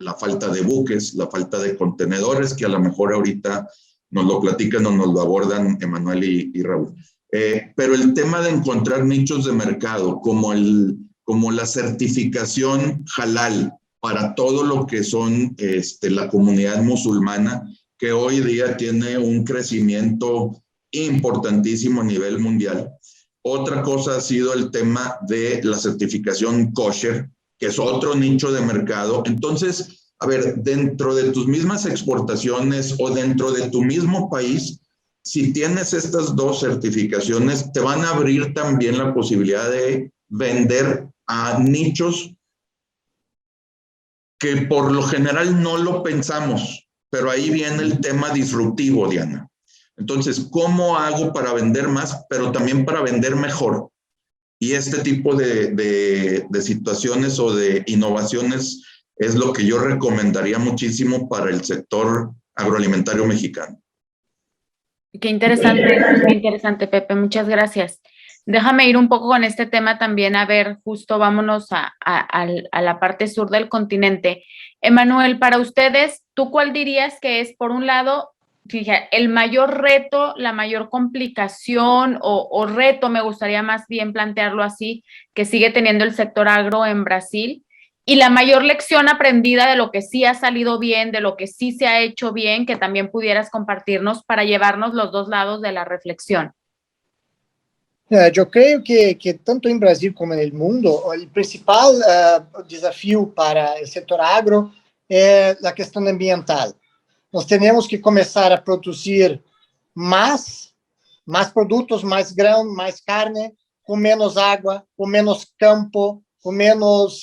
la falta de buques, la falta de contenedores, que a lo mejor ahorita nos lo platican o nos lo abordan Emanuel y Raúl. Pero el tema de encontrar nichos de mercado como la certificación halal para todo lo que son la comunidad musulmana, que hoy día tiene un crecimiento importantísimo a nivel mundial. Otra cosa ha sido el tema de la certificación kosher, que es otro nicho de mercado. Entonces, a ver, dentro de tus mismas exportaciones o dentro de tu mismo país, si tienes estas dos certificaciones, te van a abrir también la posibilidad de vender a nichos que por lo general no lo pensamos, pero ahí viene el tema disruptivo, Diana. Entonces, ¿cómo hago para vender más, pero también para vender mejor? Y este tipo de situaciones o de innovaciones es lo que yo recomendaría muchísimo para el sector agroalimentario mexicano. Qué interesante, Pepe, muchas gracias. Déjame ir un poco con este tema también, a ver, justo vámonos a la parte sur del continente. Emanuel, para ustedes, ¿tú cuál dirías que es, por un lado, fíjate, el mayor reto, la mayor complicación o reto, me gustaría más bien plantearlo así, que sigue teniendo el sector agro en Brasil, y la mayor lección aprendida de lo que sí ha salido bien, de lo que sí se ha hecho bien, que también pudieras compartirnos para llevarnos los dos lados de la reflexión? Eu creio que tanto em Brasil como no mundo, o principal desafio para o setor agro é a questão ambiental. Nós temos que começar a produzir mais produtos, mais grão, mais carne, com menos água, com menos campo, com menos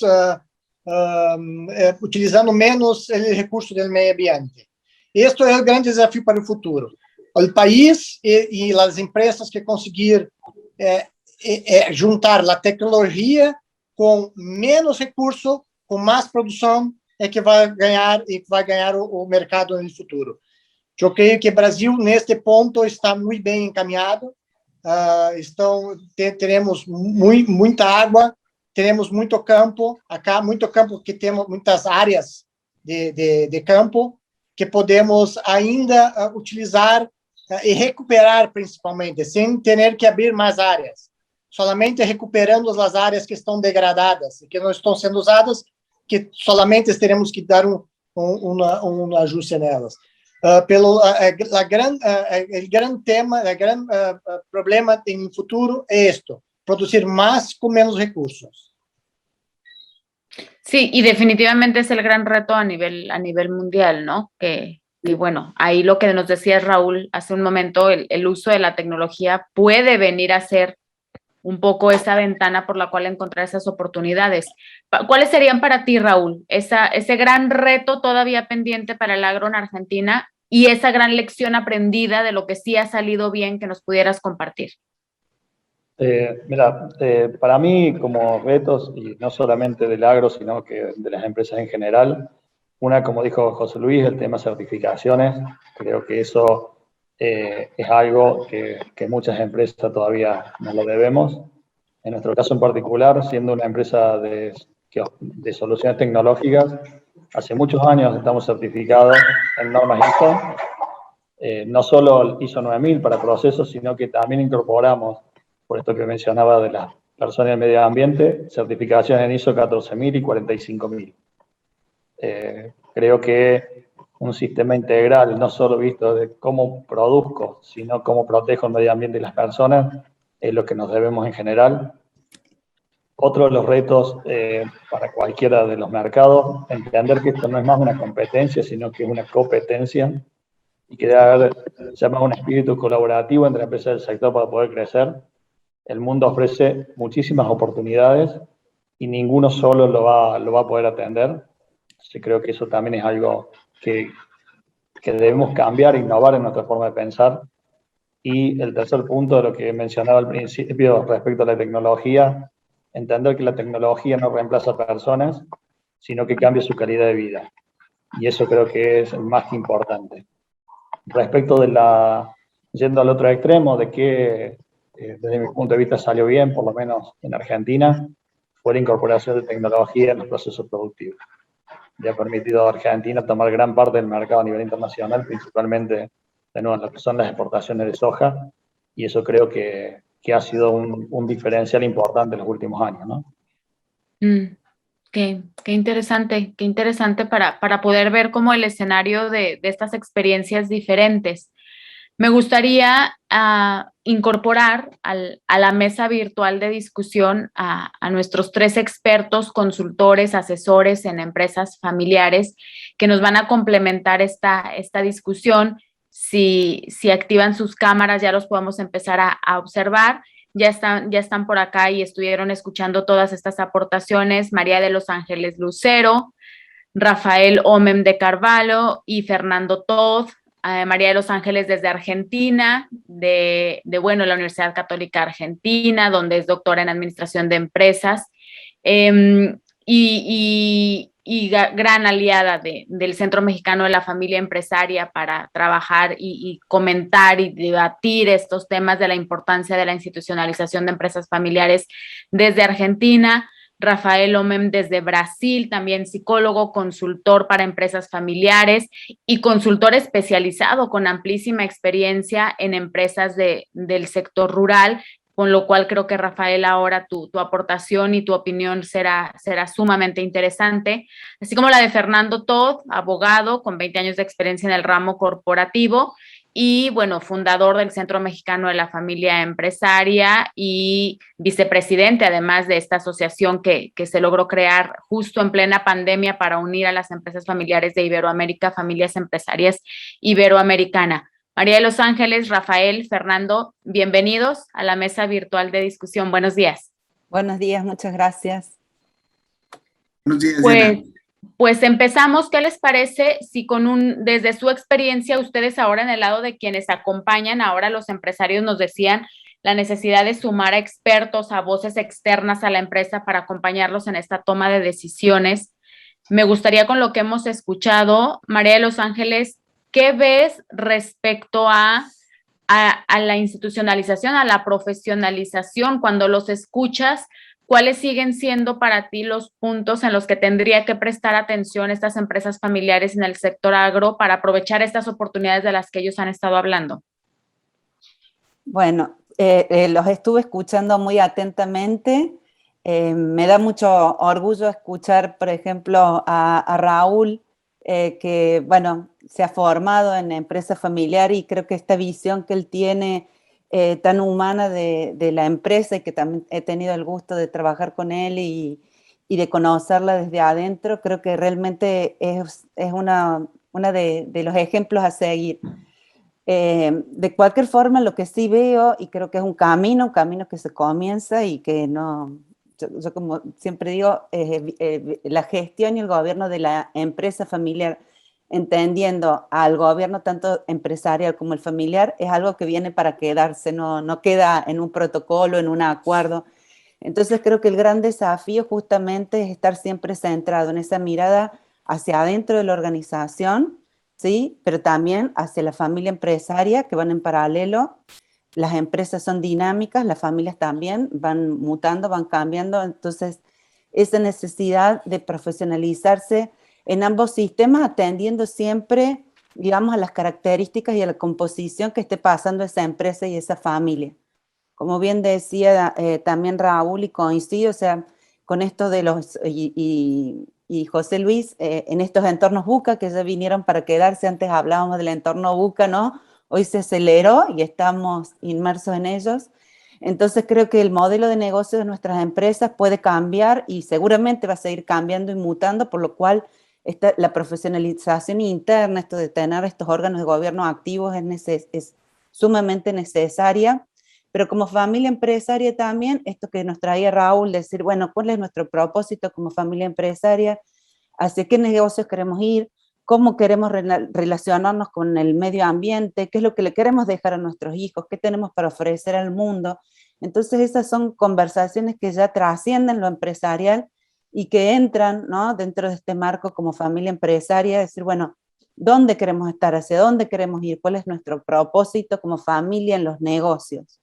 utilizando menos o recurso do meio ambiente. Este é o grande desafio para o futuro. O país e as empresas que conseguir juntar a tecnologia com menos recurso, com mais produção, é que vai ganhar o mercado no futuro. Eu creio que o Brasil, neste ponto, está muito bem encaminhado. Teremos muita água, teremos muito campo, muito campo que temos muitas áreas de campo que podemos ainda utilizar e recuperar, principalmente, sem ter que abrir mais áreas, solamente recuperando as áreas que estão degradadas e que não estão sendo usadas, que solamente teremos que dar um ajuste nelas. O grande tema, o grande problema no futuro é esto, producir más con menos recursos. Sí, y definitivamente es el gran reto a nivel mundial, ¿no? Y bueno, ahí lo que nos decía Raúl hace un momento, el uso de la tecnología puede venir a ser un poco esa ventana por la cual encontrar esas oportunidades. ¿Cuáles serían para ti, Raúl, ese gran reto todavía pendiente para el agro en Argentina y esa gran lección aprendida de lo que sí ha salido bien que nos pudieras compartir? Mira, para mí como retos, y no solamente del agro, sino que de las empresas en general, una, como dijo José Luis, el tema certificaciones. Creo que eso es algo que muchas empresas todavía nos lo debemos. En nuestro caso en particular, siendo una empresa de soluciones tecnológicas, hace muchos años estamos certificados en normas ISO, no solo ISO 9000 para procesos, sino que también incorporamos, por esto que mencionaba de las personas del medio ambiente, certificaciones en ISO 14000 y 45000. Creo que un sistema integral, no solo visto de cómo produzco, sino cómo protejo el medio ambiente y las personas, es lo que nos debemos en general. Otro de los retos para cualquiera de los mercados, entender que esto no es más una competencia, sino que es una competencia y que debe haber, se llama un espíritu colaborativo entre empresas del sector para poder crecer. El mundo ofrece muchísimas oportunidades y ninguno solo lo va a poder atender. Así creo que eso también es algo que debemos cambiar, innovar en nuestra forma de pensar. Y el tercer punto de lo que mencionaba al principio respecto a la tecnología, entender que la tecnología no reemplaza a personas, sino que cambia su calidad de vida. Y eso creo que es más que importante. Respecto de yendo al otro extremo, de que desde mi punto de vista salió bien, por lo menos en Argentina, fue la incorporación de tecnología en los procesos productivos. Le ha permitido a Argentina tomar gran parte del mercado a nivel internacional, principalmente de nuevo, en lo que son las exportaciones de soja, y eso creo que ha sido un diferencial importante en los últimos años, ¿no? Qué interesante para poder ver como el escenario de estas experiencias diferentes. Me gustaría incorporar a la mesa virtual de discusión a nuestros 3 expertos, consultores, asesores en empresas familiares que nos van a complementar esta discusión. Si activan sus cámaras ya los podemos empezar a observar. Ya están por acá y estuvieron escuchando todas estas aportaciones. María de los Ángeles Lucero, Rafael Omem de Carvalho y Fernando Todd. María de los Ángeles desde Argentina, de la Universidad Católica Argentina, donde es doctora en Administración de Empresas. Y gran aliada del Centro Mexicano de la Familia Empresaria para trabajar y comentar y debatir estos temas de la importancia de la institucionalización de empresas familiares desde Argentina. Rafael Omem desde Brasil, también psicólogo, consultor para empresas familiares y consultor especializado con amplísima experiencia en empresas del sector rural, con lo cual creo que, Rafael, ahora tu aportación y tu opinión será sumamente interesante, así como la de Fernando Todd, abogado con 20 años de experiencia en el ramo corporativo y, bueno, fundador del Centro Mexicano de la Familia Empresaria y vicepresidente, además de esta asociación que se logró crear justo en plena pandemia para unir a las empresas familiares de Iberoamérica, Familias Empresarias Iberoamericana. María de los Ángeles, Rafael, Fernando, bienvenidos a la mesa virtual de discusión. Buenos días. Buenos días, muchas gracias. Buenos días, Diana. Pues empezamos. ¿Qué les parece si desde su experiencia, ustedes ahora en el lado de quienes acompañan, ahora los empresarios nos decían la necesidad de sumar a expertos, a voces externas a la empresa para acompañarlos en esta toma de decisiones? Me gustaría, con lo que hemos escuchado, María de los Ángeles, ¿qué ves respecto a la institucionalización, a la profesionalización? Cuando los escuchas, ¿cuáles siguen siendo para ti los puntos en los que tendría que prestar atención estas empresas familiares en el sector agro para aprovechar estas oportunidades de las que ellos han estado hablando? Bueno, los estuve escuchando muy atentamente. Me da mucho orgullo escuchar, por ejemplo, a Raúl, que, bueno, se ha formado en empresa familiar y creo que esta visión que él tiene tan humana de la empresa, y que también he tenido el gusto de trabajar con él y de conocerla desde adentro, creo que realmente es una de los ejemplos a seguir. De cualquier forma, lo que sí veo, y creo que es un camino que se comienza y que no... Yo como siempre digo, la gestión y el gobierno de la empresa familiar, entendiendo al gobierno tanto empresarial como el familiar, es algo que viene para quedarse, no queda en un protocolo, en un acuerdo. Entonces creo que el gran desafío justamente es estar siempre centrado en esa mirada hacia adentro de la organización, ¿sí? Pero también hacia la familia empresaria, que van en paralelo. Las empresas son dinámicas, las familias también van mutando, van cambiando, entonces esa necesidad de profesionalizarse en ambos sistemas, atendiendo siempre, digamos, a las características y a la composición que esté pasando esa empresa y esa familia. Como bien decía también Raúl, y coincido, o sea, con esto de los, y José Luis, en estos entornos VUCA que ya vinieron para quedarse. Antes hablábamos del entorno VUCA, ¿no? Hoy se aceleró y estamos inmersos en ellos. Entonces creo que el modelo de negocio de nuestras empresas puede cambiar y seguramente va a seguir cambiando y mutando, por lo cual la profesionalización interna, esto de tener estos órganos de gobierno activos es sumamente necesaria. Pero como familia empresaria también, esto que nos traía Raúl, decir, bueno, ¿cuál es nuestro propósito como familia empresaria? ¿Hacia qué negocios queremos ir? ¿Cómo queremos relacionarnos con el medio ambiente? ¿Qué es lo que le queremos dejar a nuestros hijos? ¿Qué tenemos para ofrecer al mundo? Entonces esas son conversaciones que ya trascienden lo empresarial y que entran, ¿no?, dentro de este marco como familia empresaria, decir, bueno, ¿dónde queremos estar? ¿Hacia dónde queremos ir? ¿Cuál es nuestro propósito como familia en los negocios?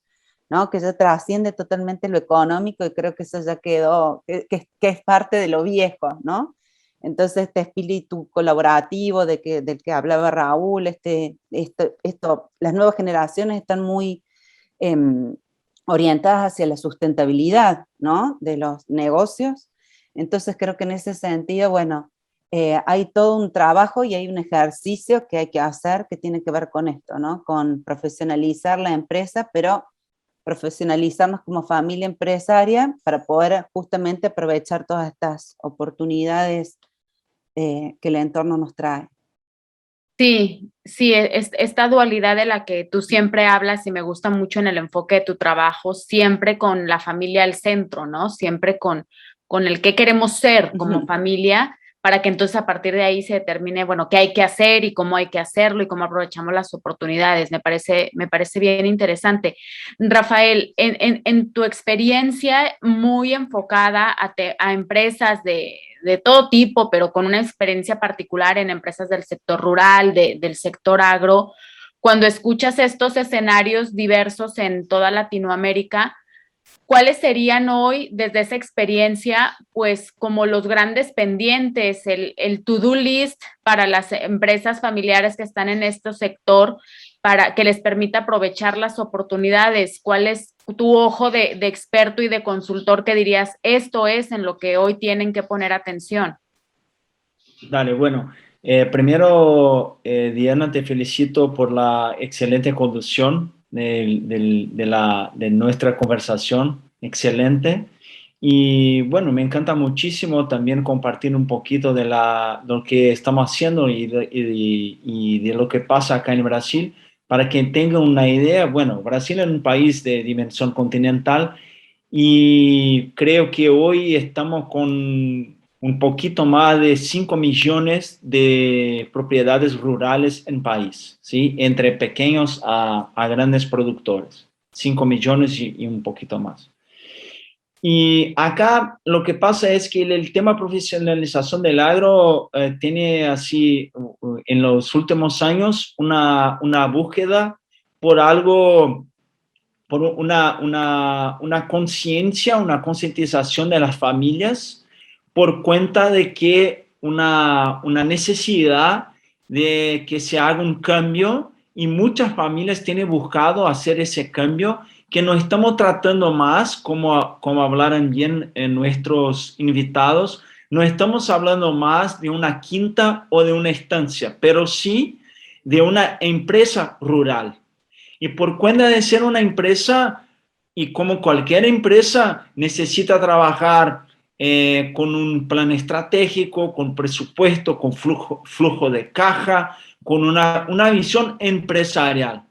¿No? Que ya trasciende totalmente lo económico, y creo que eso ya quedó, que es parte de lo viejo, ¿no? Entonces este espíritu colaborativo del que hablaba Raúl, las nuevas generaciones están muy orientadas hacia la sustentabilidad, ¿no?, de los negocios. Entonces creo que en ese sentido, bueno, hay todo un trabajo y hay un ejercicio que hay que hacer que tiene que ver con esto, ¿no?, con profesionalizar la empresa, pero profesionalizarnos como familia empresaria para poder justamente aprovechar todas estas oportunidades que el entorno nos trae. Sí, esta dualidad de la que tú siempre hablas y me gusta mucho en el enfoque de tu trabajo, siempre con la familia al centro, ¿no? Siempre con el que queremos ser como familia, para que entonces a partir de ahí se determine, bueno, qué hay que hacer y cómo hay que hacerlo y cómo aprovechamos las oportunidades. Me parece bien interesante. Rafael, en tu experiencia muy enfocada a empresas de todo tipo, pero con una experiencia particular en empresas del sector rural, del sector agro, cuando escuchas estos escenarios diversos en toda Latinoamérica, ¿cuáles serían hoy, desde esa experiencia, pues como los grandes pendientes, el to-do list para las empresas familiares que están en este sector, para que les permita aprovechar las oportunidades? ¿Cuál es tu ojo de experto y de consultor que dirías, esto es en lo que hoy tienen que poner atención? Dale, bueno, primero, Diana, te felicito por la excelente conducción de nuestra conversación, excelente. Y bueno, me encanta muchísimo también compartir un poquito de lo que estamos haciendo y de lo que pasa acá en Brasil, para que tengan una idea. Bueno, Brasil es un país de dimensión continental y creo que hoy estamos con un poquito más de 5 millones de propiedades rurales en país, ¿sí? Entre pequeños a grandes productores. 5 millones y un poquito más. Y acá lo que pasa es que el tema profesionalización del agro tiene así, en los últimos años, una búsqueda por algo, por una conciencia, una concientización de las familias por cuenta de que una necesidad de que se haga un cambio, y muchas familias tienen buscado hacer ese cambio, que no estamos tratando más, como hablaron bien nuestros invitados, no estamos hablando más de una quinta o de una estancia, pero sí de una empresa rural. Y por cuenta de ser una empresa, y como cualquier empresa, necesita trabajar con un plan estratégico, con presupuesto, con flujo de caja, con una visión empresarial.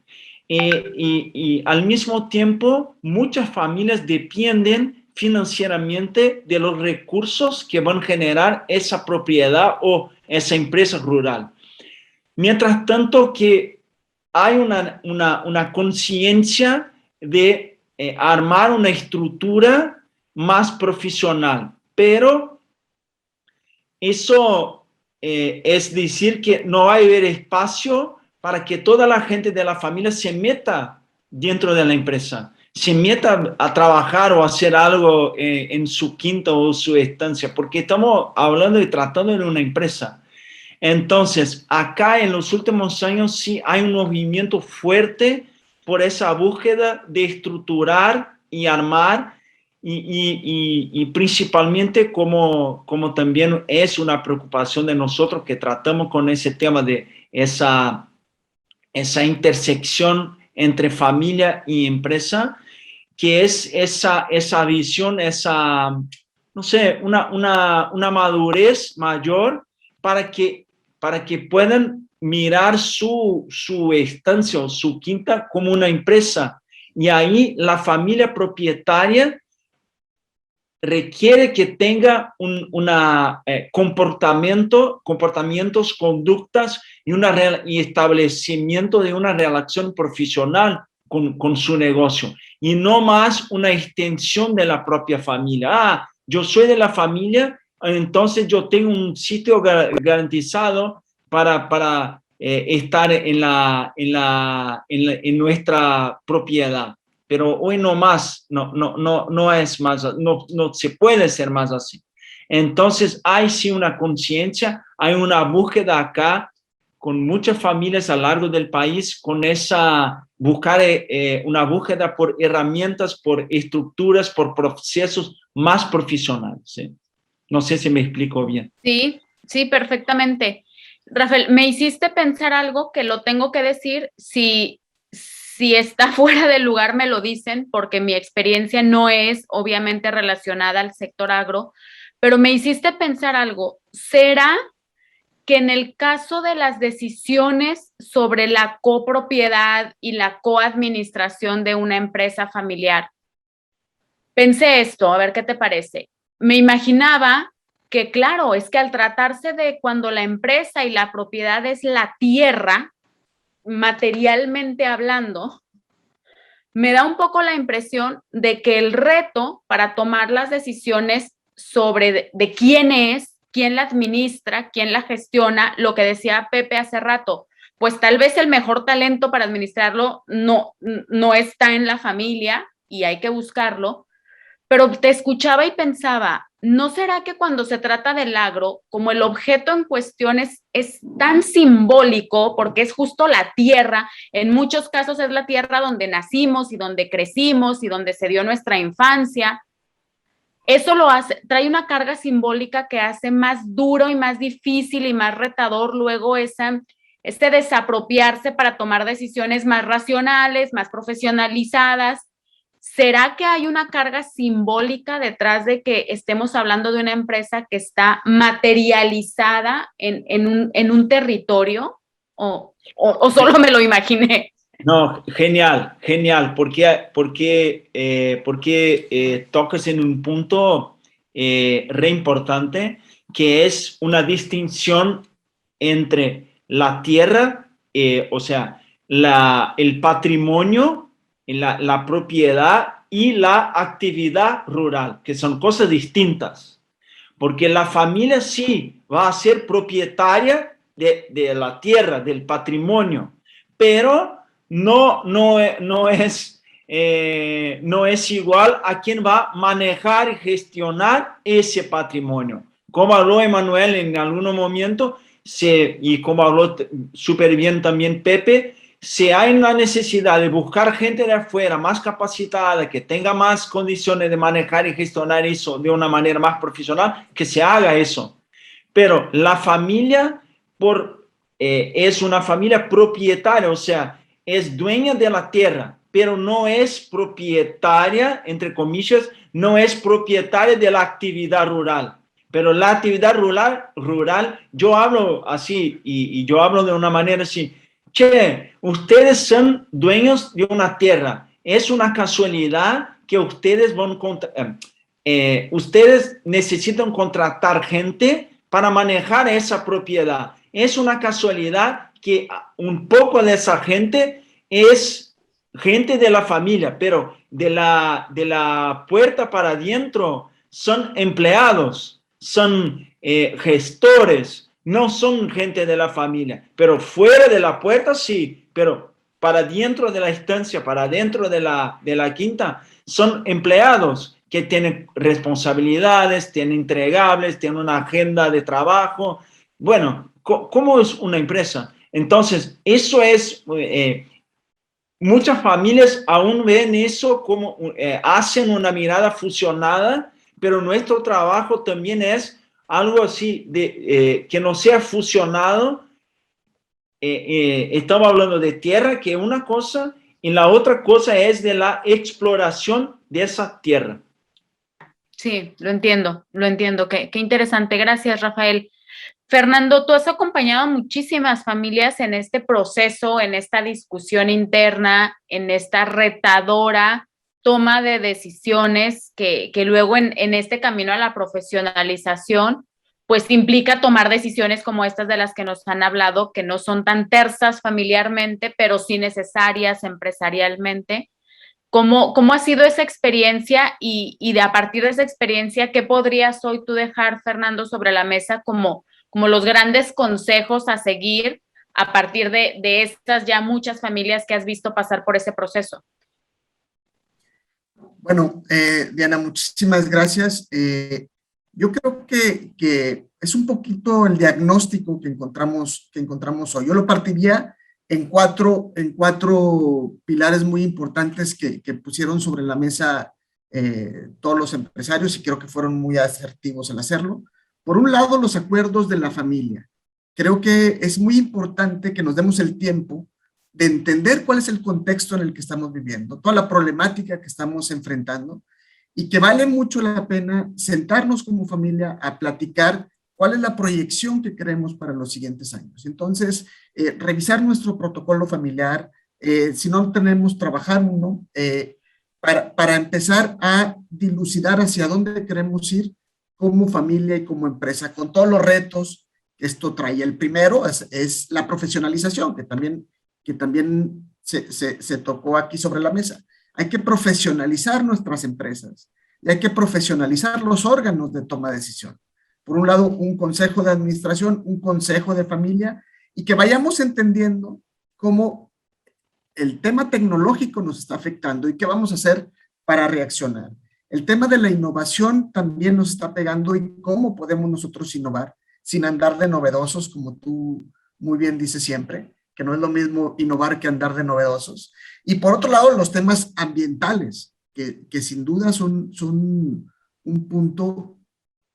Y al mismo tiempo, muchas familias dependen financieramente de los recursos que van a generar esa propiedad o esa empresa rural. Mientras tanto que hay una conciencia de armar una estructura más profesional, pero eso es decir que no va a haber espacio para que toda la gente de la familia se meta dentro de la empresa, se meta a trabajar o a hacer algo en su quinta o su estancia, porque estamos hablando y tratando de una empresa. Entonces, acá en los últimos años sí hay un movimiento fuerte por esa búsqueda de estructurar y armar, y principalmente como también es una preocupación de nosotros que tratamos con ese tema de esa intersección entre familia y empresa, que es esa visión, no sé, una madurez mayor para que puedan mirar su estancia o su quinta como una empresa. Y ahí la familia propietaria requiere que tenga comportamientos, conductas y establecimiento de una relación profesional con su negocio, y no más una extensión de la propia familia. Yo soy de la familia, entonces yo tengo un sitio garantizado para estar en nuestra propiedad. Pero hoy no más, no es más, no se puede ser más así. Entonces hay sí una conciencia, hay una búsqueda acá con muchas familias a lo largo del país, con una búsqueda por herramientas, por estructuras, por procesos más profesionales, ¿sí? No sé si me explico bien. Sí, perfectamente. Rafael, me hiciste pensar algo que lo tengo que decir. Si está fuera del lugar, me lo dicen, porque mi experiencia no es obviamente relacionada al sector agro, pero me hiciste pensar algo. ¿Será que en el caso de las decisiones sobre la copropiedad y la coadministración de una empresa familiar, pensé esto, a ver qué te parece? Me imaginaba que claro, es que al tratarse de cuando la empresa y la propiedad es la tierra, materialmente hablando, me da un poco la impresión de que el reto para tomar las decisiones sobre de quién es, quién la administra, quién la gestiona, lo que decía Pepe hace rato, pues tal vez el mejor talento para administrarlo no está en la familia y hay que buscarlo, pero te escuchaba y pensaba, ¿no será que cuando se trata del agro, como el objeto en cuestión es tan simbólico, porque es justo la tierra, en muchos casos es la tierra donde nacimos y donde crecimos y donde se dio nuestra infancia? Eso lo hace, trae una carga simbólica que hace más duro y más difícil y más retador luego este desapropiarse para tomar decisiones más racionales, más profesionalizadas. ¿Será que hay una carga simbólica detrás de que estemos hablando de una empresa que está materializada en un territorio? ¿O solo me lo imaginé? No, genial, genial, porque tocas en un punto re importante, que es una distinción entre la tierra, o sea, el patrimonio, la propiedad y la actividad rural, que son cosas distintas, porque la familia sí va a ser propietaria de la tierra, del patrimonio, pero no es igual a quien va a manejar y gestionar ese patrimonio. Como habló Emanuel en algún momento, y como habló súper bien también Pepe, si hay una necesidad de buscar gente de afuera más capacitada, que tenga más condiciones de manejar y gestionar eso de una manera más profesional, que se haga eso. Pero la familia es una familia propietaria, o sea, es dueña de la tierra, pero no es propietaria, entre comillas, no es propietaria de la actividad rural. Pero la actividad rural, yo hablo así, y yo hablo de una manera así: che, ustedes son dueños de una tierra, es una casualidad que ustedes ustedes necesitan contratar gente para manejar esa propiedad. Es una casualidad que un poco de esa gente es gente de la familia, pero de la puerta para adentro son empleados, son gestores, no son gente de la familia, pero fuera de la puerta sí, pero para dentro de la estancia, para dentro de la quinta, son empleados que tienen responsabilidades, tienen entregables, tienen una agenda de trabajo. Bueno, ¿cómo es una empresa? Entonces, eso es, muchas familias aún ven eso como, hacen una mirada fusionada, pero nuestro trabajo también es algo así, que no sea fusionado. Estamos hablando de tierra, que es una cosa, y la otra cosa es de la exploración de esa tierra. Sí, lo entiendo. Qué interesante. Gracias, Rafael. Fernando, tú has acompañado a muchísimas familias en este proceso, en esta discusión interna, en esta retadora toma de decisiones que luego en este camino a la profesionalización, pues implica tomar decisiones como estas de las que nos han hablado, que no son tan tersas familiarmente, pero sí necesarias empresarialmente. ¿Cómo ha sido esa experiencia y de a partir de esa experiencia, qué podrías hoy tú dejar, Fernando, sobre la mesa como los grandes consejos a seguir a partir de estas ya muchas familias que has visto pasar por ese proceso? Bueno, Diana, muchísimas gracias. Yo creo que es un poquito el diagnóstico que encontramos hoy. Yo lo partiría en cuatro pilares muy importantes que pusieron sobre la mesa todos los empresarios, y creo que fueron muy asertivos al hacerlo. Por un lado, los acuerdos de la familia. Creo que es muy importante que nos demos el tiempo de entender cuál es el contexto en el que estamos viviendo, toda la problemática que estamos enfrentando, y que vale mucho la pena sentarnos como familia a platicar cuál es la proyección que queremos para los siguientes años. Entonces, revisar nuestro protocolo familiar, si no tenemos, trabajar uno, para empezar a dilucidar hacia dónde queremos ir, como familia y como empresa, con todos los retos que esto trae. El primero es la profesionalización, que también se tocó aquí sobre la mesa. Hay que profesionalizar nuestras empresas y hay que profesionalizar los órganos de toma de decisión. Por un lado, un consejo de administración, un consejo de familia, y que vayamos entendiendo cómo el tema tecnológico nos está afectando y qué vamos a hacer para reaccionar. El tema de la innovación también nos está pegando y cómo podemos nosotros innovar sin andar de novedosos, como tú muy bien dices siempre, que no es lo mismo innovar que andar de novedosos. Y por otro lado, los temas ambientales, que sin duda son un punto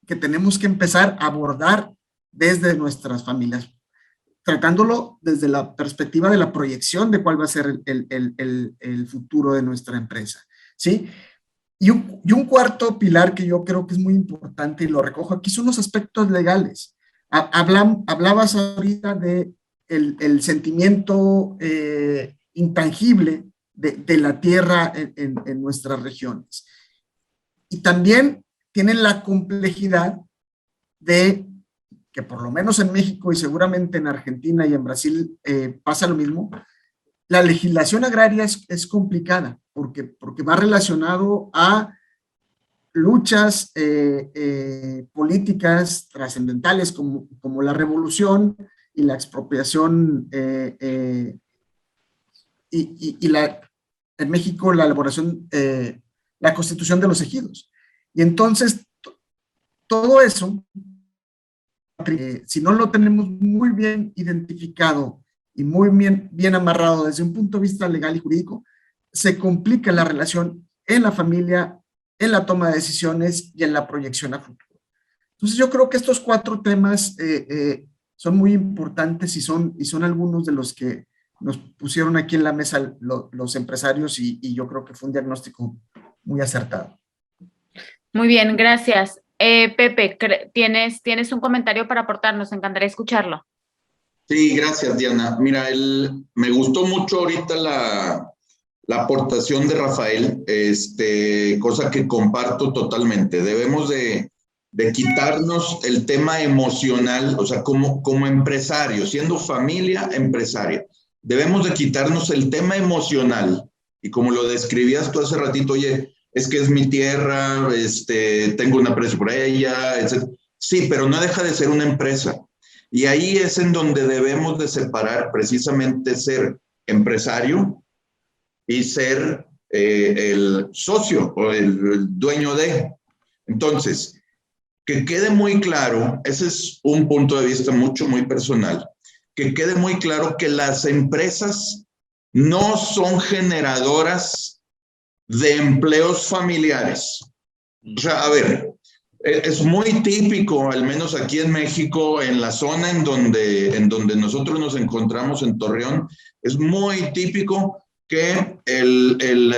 que tenemos que empezar a abordar desde nuestras familias, tratándolo desde la perspectiva de la proyección de cuál va a ser el futuro de nuestra empresa, ¿sí? Y un cuarto pilar que yo creo que es muy importante y lo recojo aquí son los aspectos legales. Hablabas ahorita de el sentimiento intangible de la tierra en nuestras regiones. Y también tienen la complejidad de que por lo menos en México y seguramente en Argentina y en Brasil pasa lo mismo. La legislación agraria es complicada porque va relacionado a luchas políticas trascendentales como la revolución y la expropiación en México la elaboración, la constitución de los ejidos. Y entonces todo eso, si no lo tenemos muy bien identificado y muy bien amarrado desde un punto de vista legal y jurídico, se complica la relación en la familia, en la toma de decisiones y en la proyección a futuro. Entonces yo creo que estos 4 temas son muy importantes y son algunos de los que nos pusieron aquí en la mesa los empresarios y yo creo que fue un diagnóstico muy acertado. Muy bien, gracias. Pepe, ¿tienes un comentario para aportar? Nos encantaría escucharlo. Sí, gracias, Diana. Mira, me gustó mucho ahorita la aportación de Rafael, cosa que comparto totalmente. Debemos de quitarnos el tema emocional, o sea, como empresario, siendo familia empresaria, debemos de quitarnos el tema emocional. Y como lo describías tú hace ratito, oye, es que es mi tierra, tengo un aprecio por ella, etc. Sí, pero no deja de ser una empresa. Y ahí es en donde debemos de separar precisamente ser empresario y ser el socio o el dueño de. Entonces, que quede muy claro, ese es un punto de vista muy personal, que quede muy claro que las empresas no son generadoras de empleos familiares. O sea, a ver, es muy típico, al menos aquí en México, en la zona en donde nosotros nos encontramos en Torreón, es muy típico que el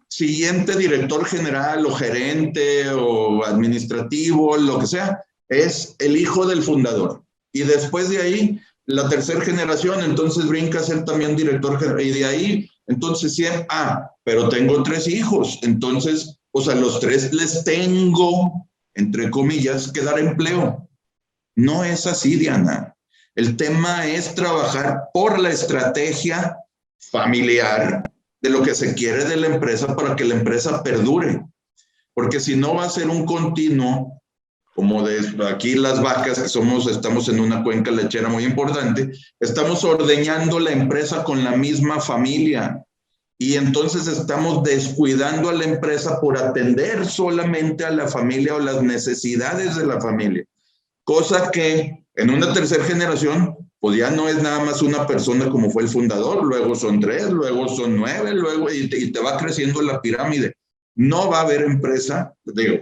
siguiente director general o gerente o administrativo, lo que sea, es el hijo del fundador. Y después de ahí, la tercera generación, entonces brinca a ser también director general. Y de ahí, entonces sí, pero tengo 3 hijos. Entonces, o sea, los 3 les tengo, entre comillas, que dar empleo. No es así, Diana. El tema es trabajar por la estrategia familiar de lo que se quiere de la empresa para que la empresa perdure. Porque si no va a ser un continuo, como de aquí las vacas, que estamos en una cuenca lechera muy importante, estamos ordeñando la empresa con la misma familia. Y entonces estamos descuidando a la empresa por atender solamente a la familia o las necesidades de la familia. Cosa que en una tercera generación, pues ya no es nada más una persona como fue el fundador, luego son 3, luego son 9, luego y te va creciendo la pirámide. No va a haber empresa, digo,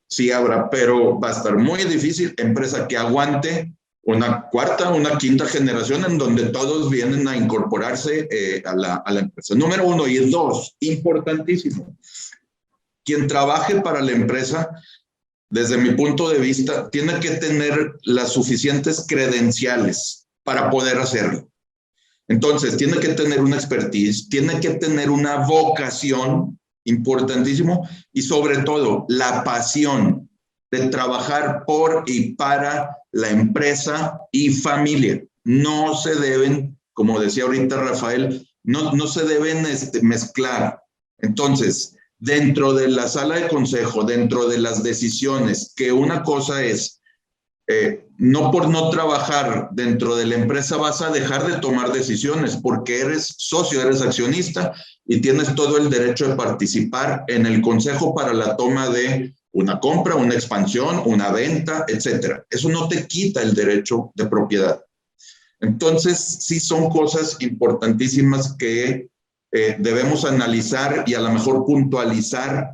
sí habrá, pero va a estar muy difícil empresa que aguante una cuarta, una quinta generación en donde todos vienen a incorporarse a la empresa. Número 1 y 2, importantísimo. Quien trabaje para la empresa, desde mi punto de vista, tiene que tener las suficientes credenciales para poder hacerlo. Entonces, tiene que tener una expertise, tiene que tener una vocación, importantísimo, y sobre todo, la pasión de trabajar por y para la empresa y familia. No se deben, como decía ahorita Rafael, no se deben mezclar. Entonces, dentro de la sala de consejo, dentro de las decisiones, que una cosa es, no por no trabajar dentro de la empresa vas a dejar de tomar decisiones porque eres socio, eres accionista y tienes todo el derecho de participar en el consejo para la toma de una compra, una expansión, una venta, etcétera. Eso no te quita el derecho de propiedad. Entonces, sí son cosas importantísimas que debemos analizar y a lo mejor puntualizar,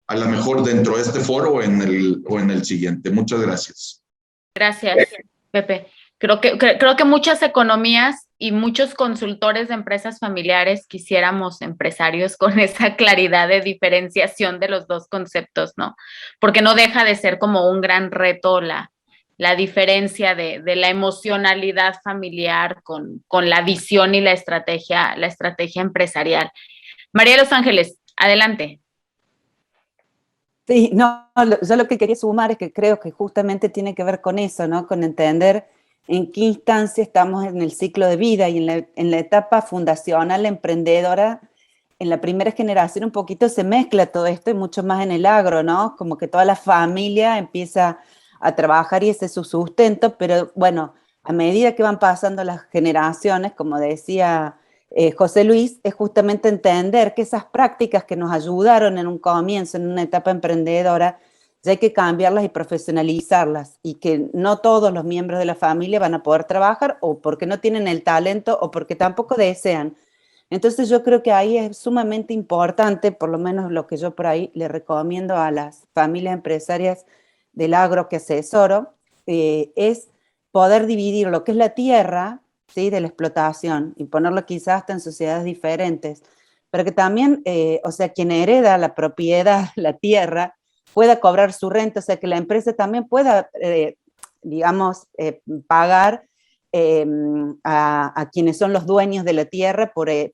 a lo mejor dentro de este foro o en el siguiente. Muchas gracias. Gracias, Pepe. Creo que muchas economías y muchos consultores de empresas familiares quisiéramos empresarios con esa claridad de diferenciación de los dos conceptos, ¿no? Porque no deja de ser como un gran reto la diferencia de la emocionalidad familiar con la visión y la estrategia empresarial. María de los Ángeles, adelante. Sí, no, yo lo que quería sumar es que creo que justamente tiene que ver con eso, ¿no? Con entender en qué instancia estamos en el ciclo de vida y en la etapa fundacional, emprendedora. En la primera generación un poquito se mezcla todo esto y mucho más en el agro, ¿no? Como que toda la familia empieza a trabajar y ese es su sustento, pero bueno, a medida que van pasando las generaciones, como decía José Luis, es justamente entender que esas prácticas que nos ayudaron en un comienzo, en una etapa emprendedora, ya hay que cambiarlas y profesionalizarlas, y que no todos los miembros de la familia van a poder trabajar o porque no tienen el talento o porque tampoco desean. Entonces yo creo que ahí es sumamente importante, por lo menos lo que yo por ahí le recomiendo a las familias empresarias del agro que asesoro, es poder dividir lo que es la tierra, ¿sí?, de la explotación y ponerlo quizás hasta en sociedades diferentes, pero que también, o sea, quien hereda la propiedad, la tierra, pueda cobrar su renta, o sea, que la empresa también pueda, digamos, pagar a quienes son los dueños de la tierra por el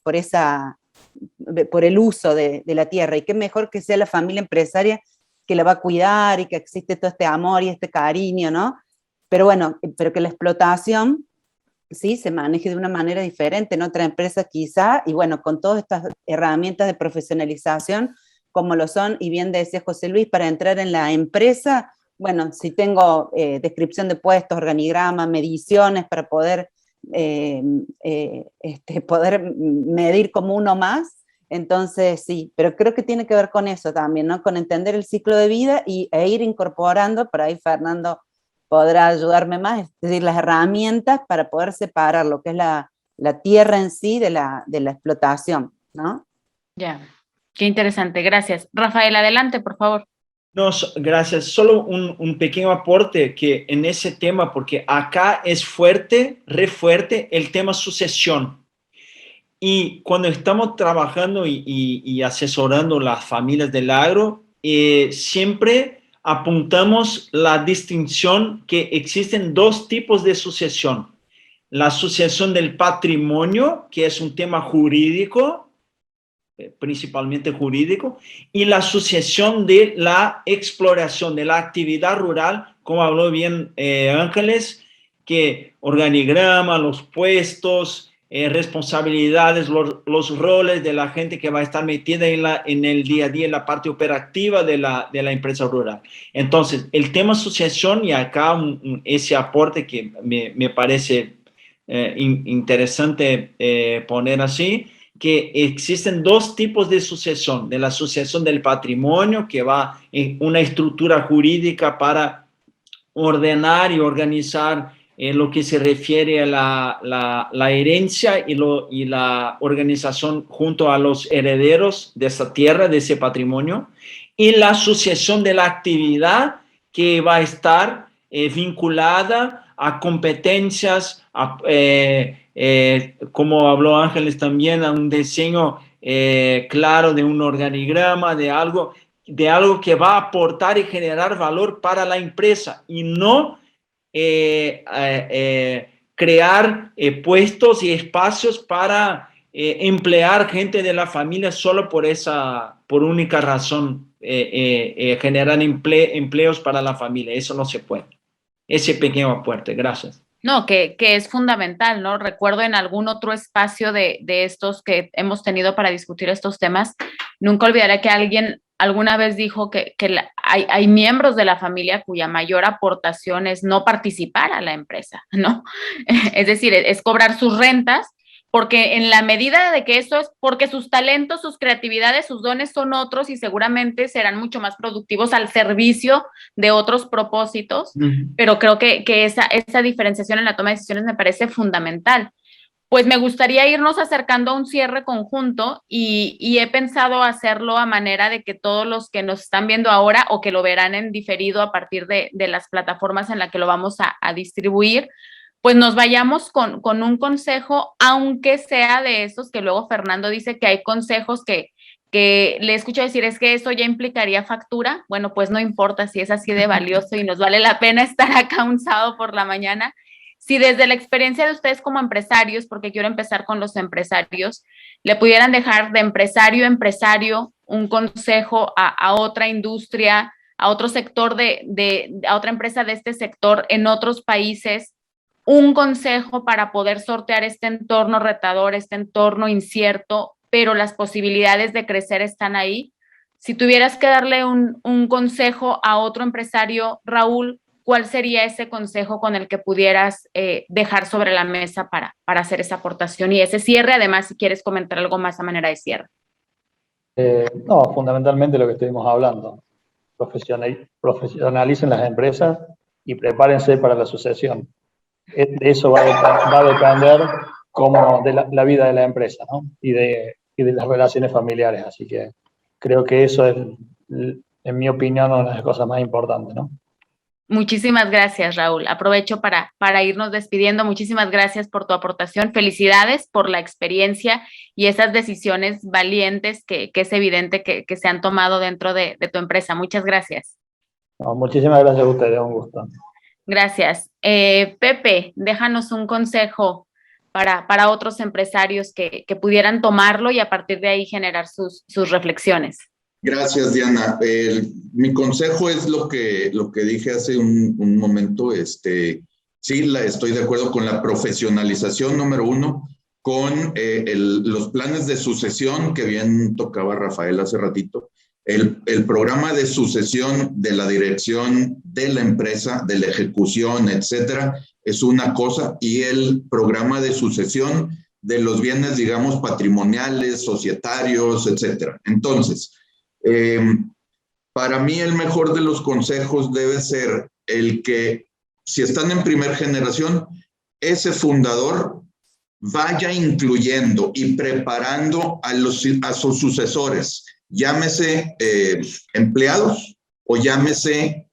uso de la tierra. Y qué mejor que sea la familia empresaria que la va a cuidar y que existe todo este amor y este cariño, ¿no? Pero bueno, pero que la explotación, sí, se maneje de una manera diferente en otra empresa quizá, y bueno, con todas estas herramientas de profesionalización, como lo son, y bien decía José Luis, para entrar en la empresa, bueno, si tengo descripción de puestos, organigrama, mediciones para poder, poder medir como uno más, entonces sí, pero creo que tiene que ver con eso también, ¿no? Con entender el ciclo de vida e ir incorporando, por ahí Fernando podrá ayudarme más, es decir, las herramientas para poder separar lo que es la tierra en sí de la explotación, ¿no? Ya, qué interesante, gracias. Rafael, adelante, por favor. No, gracias. Solo un pequeño aporte que en ese tema, porque acá es fuerte, re fuerte, el tema sucesión. Y cuando estamos trabajando y asesorando las familias del agro, siempre apuntamos la distinción que existen dos tipos de sucesión. La sucesión del patrimonio, que es un tema jurídico, principalmente jurídico, y la sucesión de la exploración, de la actividad rural, como habló bien Ángeles, que organigrama, los puestos, responsabilidades, los roles de la gente que va a estar metida en el día a día, en la parte operativa de la empresa rural. Entonces, el tema sucesión, y acá ese aporte que me parece interesante poner así, que existen dos tipos de sucesión: de la sucesión del patrimonio, que va en una estructura jurídica para ordenar y organizar lo que se refiere a la herencia y la organización junto a los herederos de esa tierra, de ese patrimonio, y la sucesión de la actividad, que va a estar vinculada a competencias, como habló Ángeles también, a un diseño claro de un organigrama, de algo que va a aportar y generar valor para la empresa, y no crear puestos y espacios para emplear gente de la familia solo por única razón generar empleos para la familia. Eso no se puede. Ese pequeño aporte. Gracias. No, que es fundamental, ¿no? Recuerdo en algún otro espacio de estos que hemos tenido para discutir estos temas, nunca olvidaré que alguien alguna vez dijo que hay miembros de la familia cuya mayor aportación es no participar a la empresa, ¿no? Es decir, es cobrar sus rentas, porque en la medida de que eso es porque sus talentos, sus creatividades, sus dones son otros y seguramente serán mucho más productivos al servicio de otros propósitos, pero creo que esa diferenciación en la toma de decisiones me parece fundamental. Pues me gustaría irnos acercando a un cierre conjunto y he pensado hacerlo a manera de que todos los que nos están viendo ahora o que lo verán en diferido a partir de las plataformas en las que lo vamos a distribuir, pues nos vayamos con un consejo, aunque sea de esos que luego Fernando dice que hay consejos que le escucho decir, es que eso ya implicaría factura. Bueno, pues no importa si es así de valioso y nos vale la pena estar acá un sábado por la mañana. Si desde la experiencia de ustedes como empresarios, porque quiero empezar con los empresarios, le pudieran dejar de empresario a empresario un consejo a otra industria, a otro sector a otra empresa de este sector en otros países, un consejo para poder sortear este entorno retador, este entorno incierto, pero las posibilidades de crecer están ahí. Si tuvieras que darle un consejo a otro empresario, Raúl, ¿cuál sería ese consejo con el que pudieras dejar sobre la mesa para hacer esa aportación y ese cierre? Además, si quieres comentar algo más a manera de cierre. No, fundamentalmente lo que estuvimos hablando. Profesionalicen las empresas y prepárense para la sucesión. De eso va a depender de la vida de la empresa, ¿no? y de las relaciones familiares. Así que creo que eso es, en mi opinión, una de las cosas más importantes, ¿no? Muchísimas gracias, Raúl. Aprovecho para irnos despidiendo. Muchísimas gracias por tu aportación. Felicidades por la experiencia y esas decisiones valientes que es evidente que se han tomado dentro de tu empresa. Muchas gracias. No, muchísimas gracias a ustedes, un gusto. Gracias. Pepe, déjanos un consejo para otros empresarios que pudieran tomarlo y a partir de ahí generar sus reflexiones. Gracias, Diana. Mi consejo es lo que dije hace un momento. Sí, estoy de acuerdo con la profesionalización, número uno, con los planes de sucesión que bien tocaba Rafael hace ratito. El programa de sucesión de la dirección de la empresa, de la ejecución, etcétera, es una cosa, y el programa de sucesión de los bienes, digamos, patrimoniales, societarios, etcétera. Entonces, para mí el mejor de los consejos debe ser el que, si están en primera generación, ese fundador vaya incluyendo y preparando a sus sucesores, llámese empleados o llámese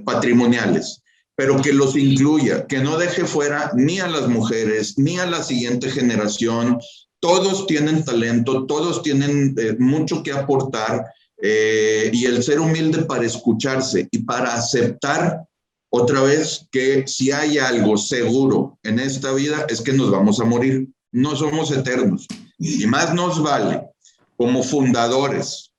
patrimoniales, pero que los incluya, que no deje fuera ni a las mujeres, ni a la siguiente generación. Todos tienen talento, todos tienen mucho que aportar, y el ser humilde para escucharse y para aceptar otra vez que si hay algo seguro en esta vida es que nos vamos a morir, no somos eternos, y más nos vale como fundadores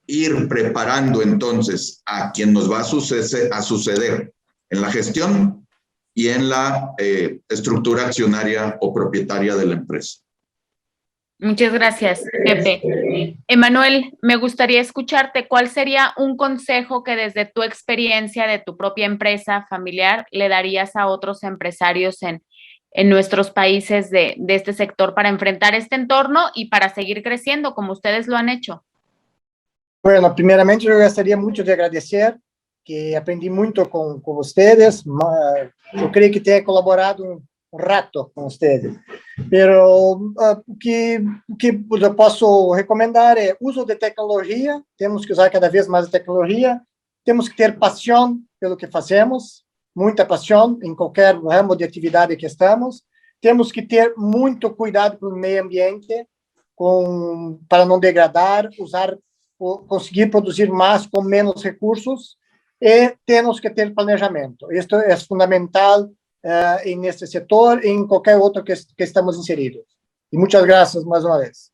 ir preparando entonces a quien nos va a suceder en la gestión y en la estructura accionaria o propietaria de la empresa. Muchas gracias, Pepe. Emanuel, me gustaría escucharte. ¿Cuál sería un consejo que desde tu experiencia de tu propia empresa familiar le darías a otros empresarios en nuestros países de este sector para enfrentar este entorno y para seguir creciendo como ustedes lo han hecho? Bueno, primeramente yo gostaria muito de agradecer, que aprendi muito com vocês. Eu creio que tenha colaborado um rato com vocês. Pero o que eu posso recomendar é uso de tecnologia. Temos que usar cada vez mais a tecnologia. Temos que ter paixão pelo que fazemos, muita paixão em qualquer ramo de atividade que estamos. Temos que ter muito cuidado com o meio ambiente, para não degradar, conseguir produzir mais com menos recursos, e temos que ter planejamento. Isto é fundamental neste setor e em qualquer outro que estamos inseridos. Y muchas gracias más una vez.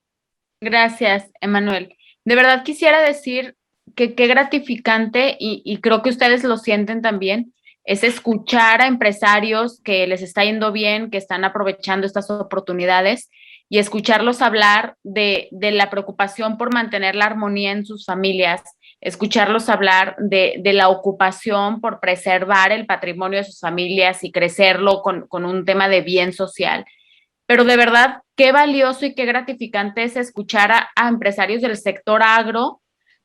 Gracias, Emanuel. De verdad quisiera decir qué gratificante, y creo que ustedes lo sienten también, es escuchar a empresarios que les está yendo bien, que están aprovechando estas oportunidades, y escucharlos hablar de la preocupación por mantener la armonía en sus familias, escucharlos hablar de la ocupación por preservar el patrimonio de sus familias y crecerlo con un tema de bien social. Pero de verdad, qué valioso y qué gratificante es escuchar a empresarios del sector agro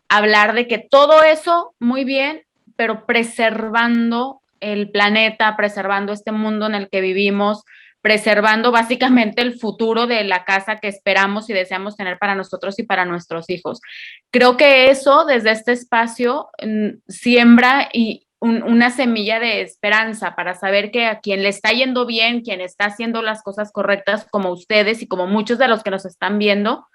hablar de que todo eso, muy bien, pero preservando el planeta, preservando este mundo en el que vivimos, preservando básicamente el futuro de la casa que esperamos y deseamos tener para nosotros y para nuestros hijos. Creo que eso desde este espacio siembra una semilla de esperanza para saber que a quien le está yendo bien, quien está haciendo las cosas correctas como ustedes y como muchos de los que nos están viendo,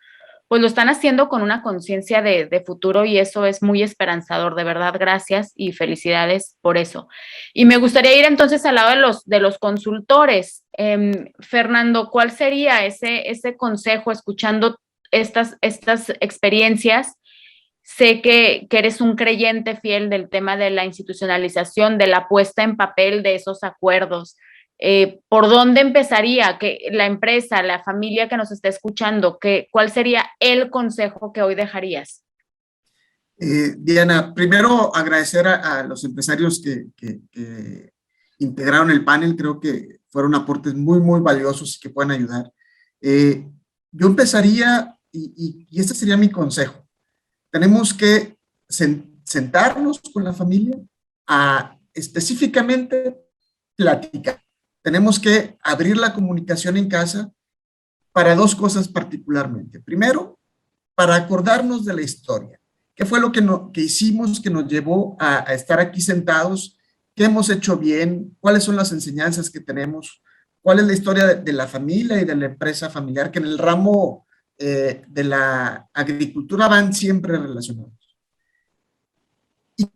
pues lo están haciendo con una conciencia de futuro, y eso es muy esperanzador. De verdad, gracias y felicidades por eso. Y me gustaría ir entonces al lado de los consultores. Fernando, ¿cuál sería ese consejo escuchando estas experiencias? Sé que eres un creyente fiel del tema de la institucionalización, de la puesta en papel de esos acuerdos. ¿Por dónde empezaría que la empresa, la familia que nos está escuchando? ¿Cuál sería el consejo que hoy dejarías? Diana, primero agradecer a los empresarios que integraron el panel. Creo que fueron aportes muy, muy valiosos y que pueden ayudar. Yo empezaría, y este sería mi consejo, tenemos que sentarnos con la familia a específicamente platicar. Tenemos que abrir la comunicación en casa para dos cosas particularmente. Primero, para acordarnos de la historia. ¿Qué fue lo que hicimos que nos llevó a estar aquí sentados? ¿Qué hemos hecho bien? ¿Cuáles son las enseñanzas que tenemos? ¿Cuál es la historia de la familia y de la empresa familiar? Que en el ramo de la agricultura van siempre relacionados. Y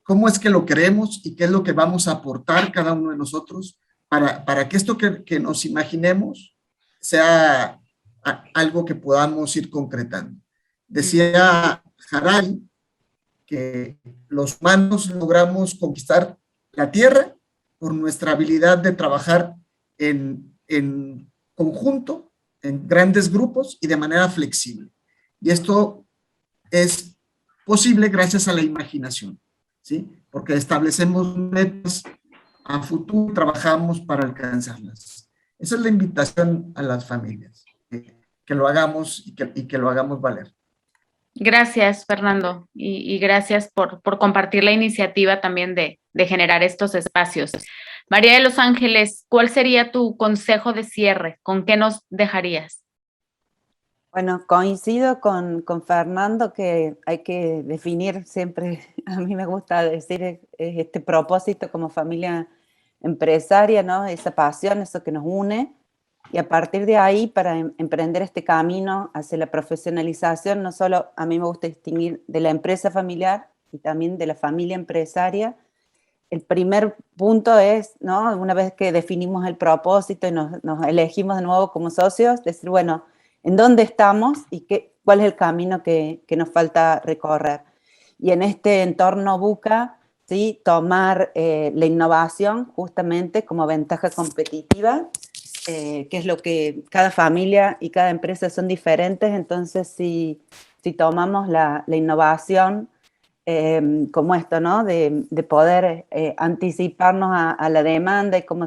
cómo es que lo queremos y qué es lo que vamos a aportar cada uno de nosotros para que esto que nos imaginemos sea algo que podamos ir concretando. Decía Harari que los humanos logramos conquistar la tierra por nuestra habilidad de trabajar en conjunto, en grandes grupos y de manera flexible. Y esto es posible gracias a la imaginación, ¿sí? Porque establecemos metas a futuro y trabajamos para alcanzarlas. Esa es la invitación a las familias, que lo hagamos y que lo hagamos valer. Gracias, Fernando, y gracias por compartir la iniciativa también de generar estos espacios. María de los Ángeles, ¿cuál sería tu consejo de cierre? ¿Con qué nos dejarías? Bueno, coincido con Fernando que hay que definir siempre, a mí me gusta decir, este propósito como familia empresaria, ¿no? Esa pasión, eso que nos une, y a partir de ahí para emprender este camino hacia la profesionalización, no solo a mí me gusta distinguir de la empresa familiar y también de la familia empresaria. El primer punto es, ¿no? Una vez que definimos el propósito y nos elegimos de nuevo como socios, decir, bueno, ¿en dónde estamos y cuál es el camino que nos falta recorrer? Y en este entorno VUCA, ¿sí? Tomar la innovación justamente como ventaja competitiva, que es lo que cada familia y cada empresa son diferentes. Entonces, si tomamos la innovación como esto, ¿no? De poder anticiparnos a la demanda y cómo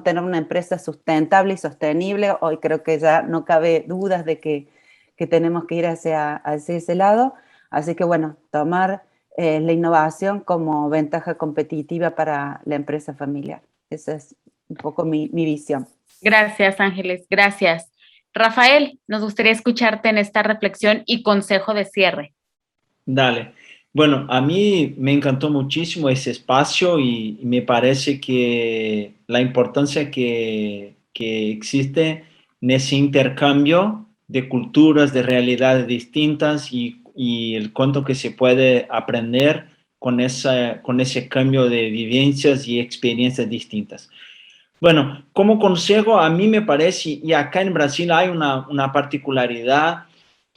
tener una empresa sustentable y sostenible. Hoy creo que ya no cabe dudas de que tenemos que ir hacia ese lado. Así que bueno, tomar la innovación como ventaja competitiva para la empresa familiar. Esa es un poco mi visión. Gracias, Ángeles, gracias. Rafael, nos gustaría escucharte en esta reflexión y consejo de cierre. Dale. Bueno, a mí me encantó muchísimo ese espacio y me parece que la importancia que existe en ese intercambio de culturas, de realidades distintas y el cuánto que se puede aprender con ese cambio de vivencias y experiencias distintas. Bueno, como consejo, a mí me parece, y acá en Brasil hay una particularidad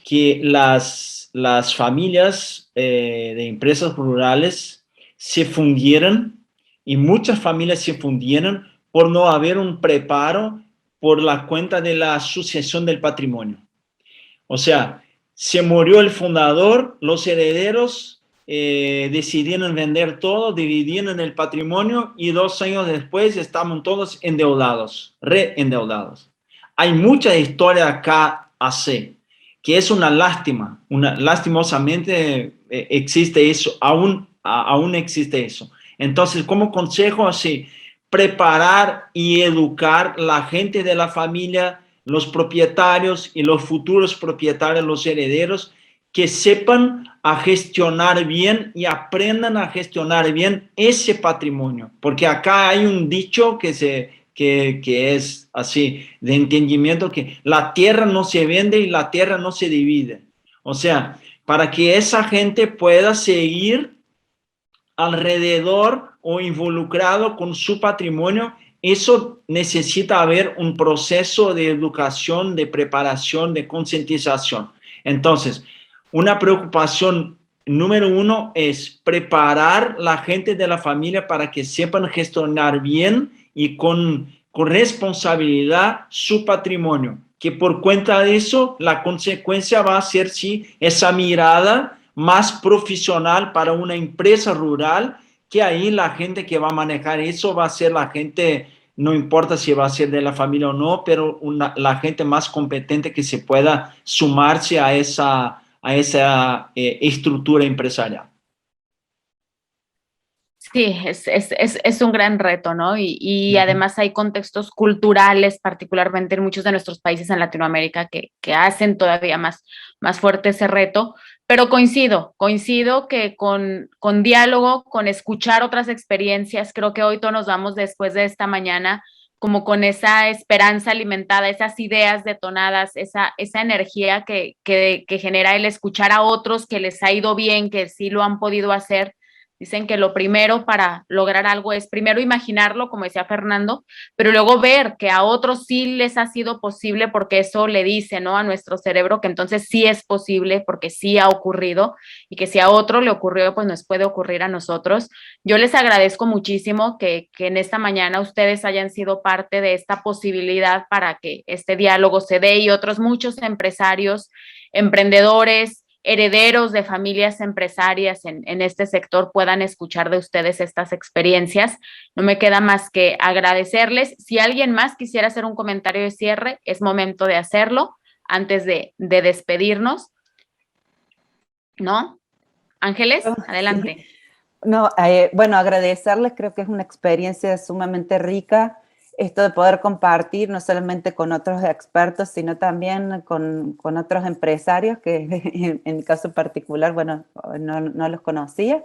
que las familias de empresas rurales se fundieron, y muchas familias se fundieron por no haber un preparo por la cuenta de la sucesión del patrimonio. O sea, se murió el fundador, los herederos decidieron vender todo, dividieron el patrimonio y 2 años después estaban todos endeudados, reendeudados. Hay mucha historia acá así, que es una lástima, lastimosamente existe eso, aún existe eso. Entonces, como consejo así, preparar y educar la gente de la familia, los propietarios y los futuros propietarios, los herederos, que sepan a gestionar bien y aprendan a gestionar bien ese patrimonio. Porque acá hay un dicho que es así, de entendimiento, que la tierra no se vende y la tierra no se divide. O sea, para que esa gente pueda seguir alrededor o involucrado con su patrimonio, eso necesita haber un proceso de educación, de preparación, de concientización. Entonces, una preocupación número 1 es preparar la gente de la familia para que sepan gestionar bien y con responsabilidad su patrimonio, que por cuenta de eso, la consecuencia va a ser esa mirada más profesional para una empresa rural, que ahí la gente que va a manejar eso va a ser la gente, no importa si va a ser de la familia o no, pero la gente más competente que se pueda sumarse a esa estructura empresarial. Sí, es un gran reto, ¿no? Y además hay contextos culturales, particularmente en muchos de nuestros países en Latinoamérica, que hacen todavía más fuerte ese reto. Pero coincido que con diálogo, con escuchar otras experiencias, creo que hoy todos nos vamos después de esta mañana como con esa esperanza alimentada, esas ideas detonadas, esa energía que genera el escuchar a otros que les ha ido bien, que sí lo han podido hacer. Dicen que lo primero para lograr algo es primero imaginarlo, como decía Fernando, pero luego ver que a otros sí les ha sido posible, porque eso le dice, ¿no?, a nuestro cerebro que entonces sí es posible, porque sí ha ocurrido, y que si a otro le ocurrió, pues nos puede ocurrir a nosotros. Yo les agradezco muchísimo que en esta mañana ustedes hayan sido parte de esta posibilidad para que este diálogo se dé, y otros muchos empresarios, emprendedores, herederos de familias empresarias en este sector puedan escuchar de ustedes estas experiencias. No me queda más que agradecerles. Si alguien más quisiera hacer un comentario de cierre, es momento de hacerlo antes de despedirnos. ¿No? Ángeles, adelante. Sí. No, bueno, agradecerles, creo que es una experiencia sumamente rica, esto de poder compartir no solamente con otros expertos, sino también con otros empresarios que en mi caso particular, bueno, no los conocía.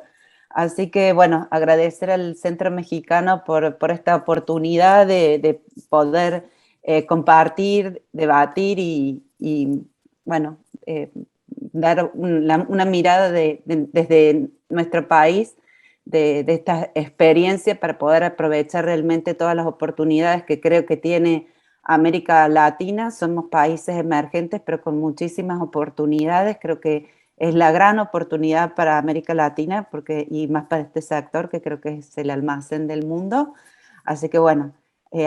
Así que, bueno, agradecer al Centro Mexicano por esta oportunidad de poder compartir, debatir y bueno, dar una mirada desde nuestro país de esta experiencia para poder aprovechar realmente todas las oportunidades que creo que tiene América Latina. Somos países emergentes, pero con muchísimas oportunidades. Creo que es la gran oportunidad para América Latina y más para este sector, que creo que es el almacén del mundo. Así que bueno,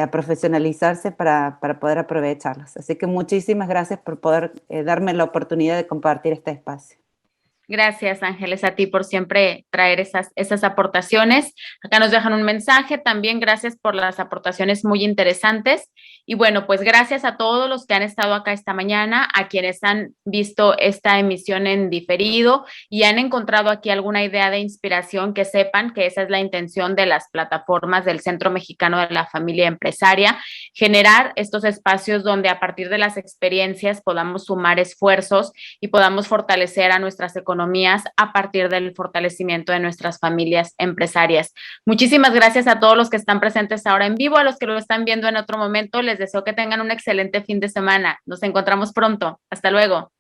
a profesionalizarse para poder aprovecharlos. Así que muchísimas gracias por poder darme la oportunidad de compartir este espacio. Gracias, Ángeles, a ti por siempre traer esas aportaciones. Acá nos dejan un mensaje también. Gracias por las aportaciones muy interesantes. Y bueno, pues gracias a todos los que han estado acá esta mañana, a quienes han visto esta emisión en diferido y han encontrado aquí alguna idea de inspiración, que sepan que esa es la intención de las plataformas del Centro Mexicano de la Familia Empresaria, generar estos espacios donde a partir de las experiencias podamos sumar esfuerzos y podamos fortalecer a nuestras economías a partir del fortalecimiento de nuestras familias empresarias. Muchísimas gracias a todos los que están presentes ahora en vivo, a los que lo están viendo en otro momento. Les deseo que tengan un excelente fin de semana. Nos encontramos pronto. Hasta luego.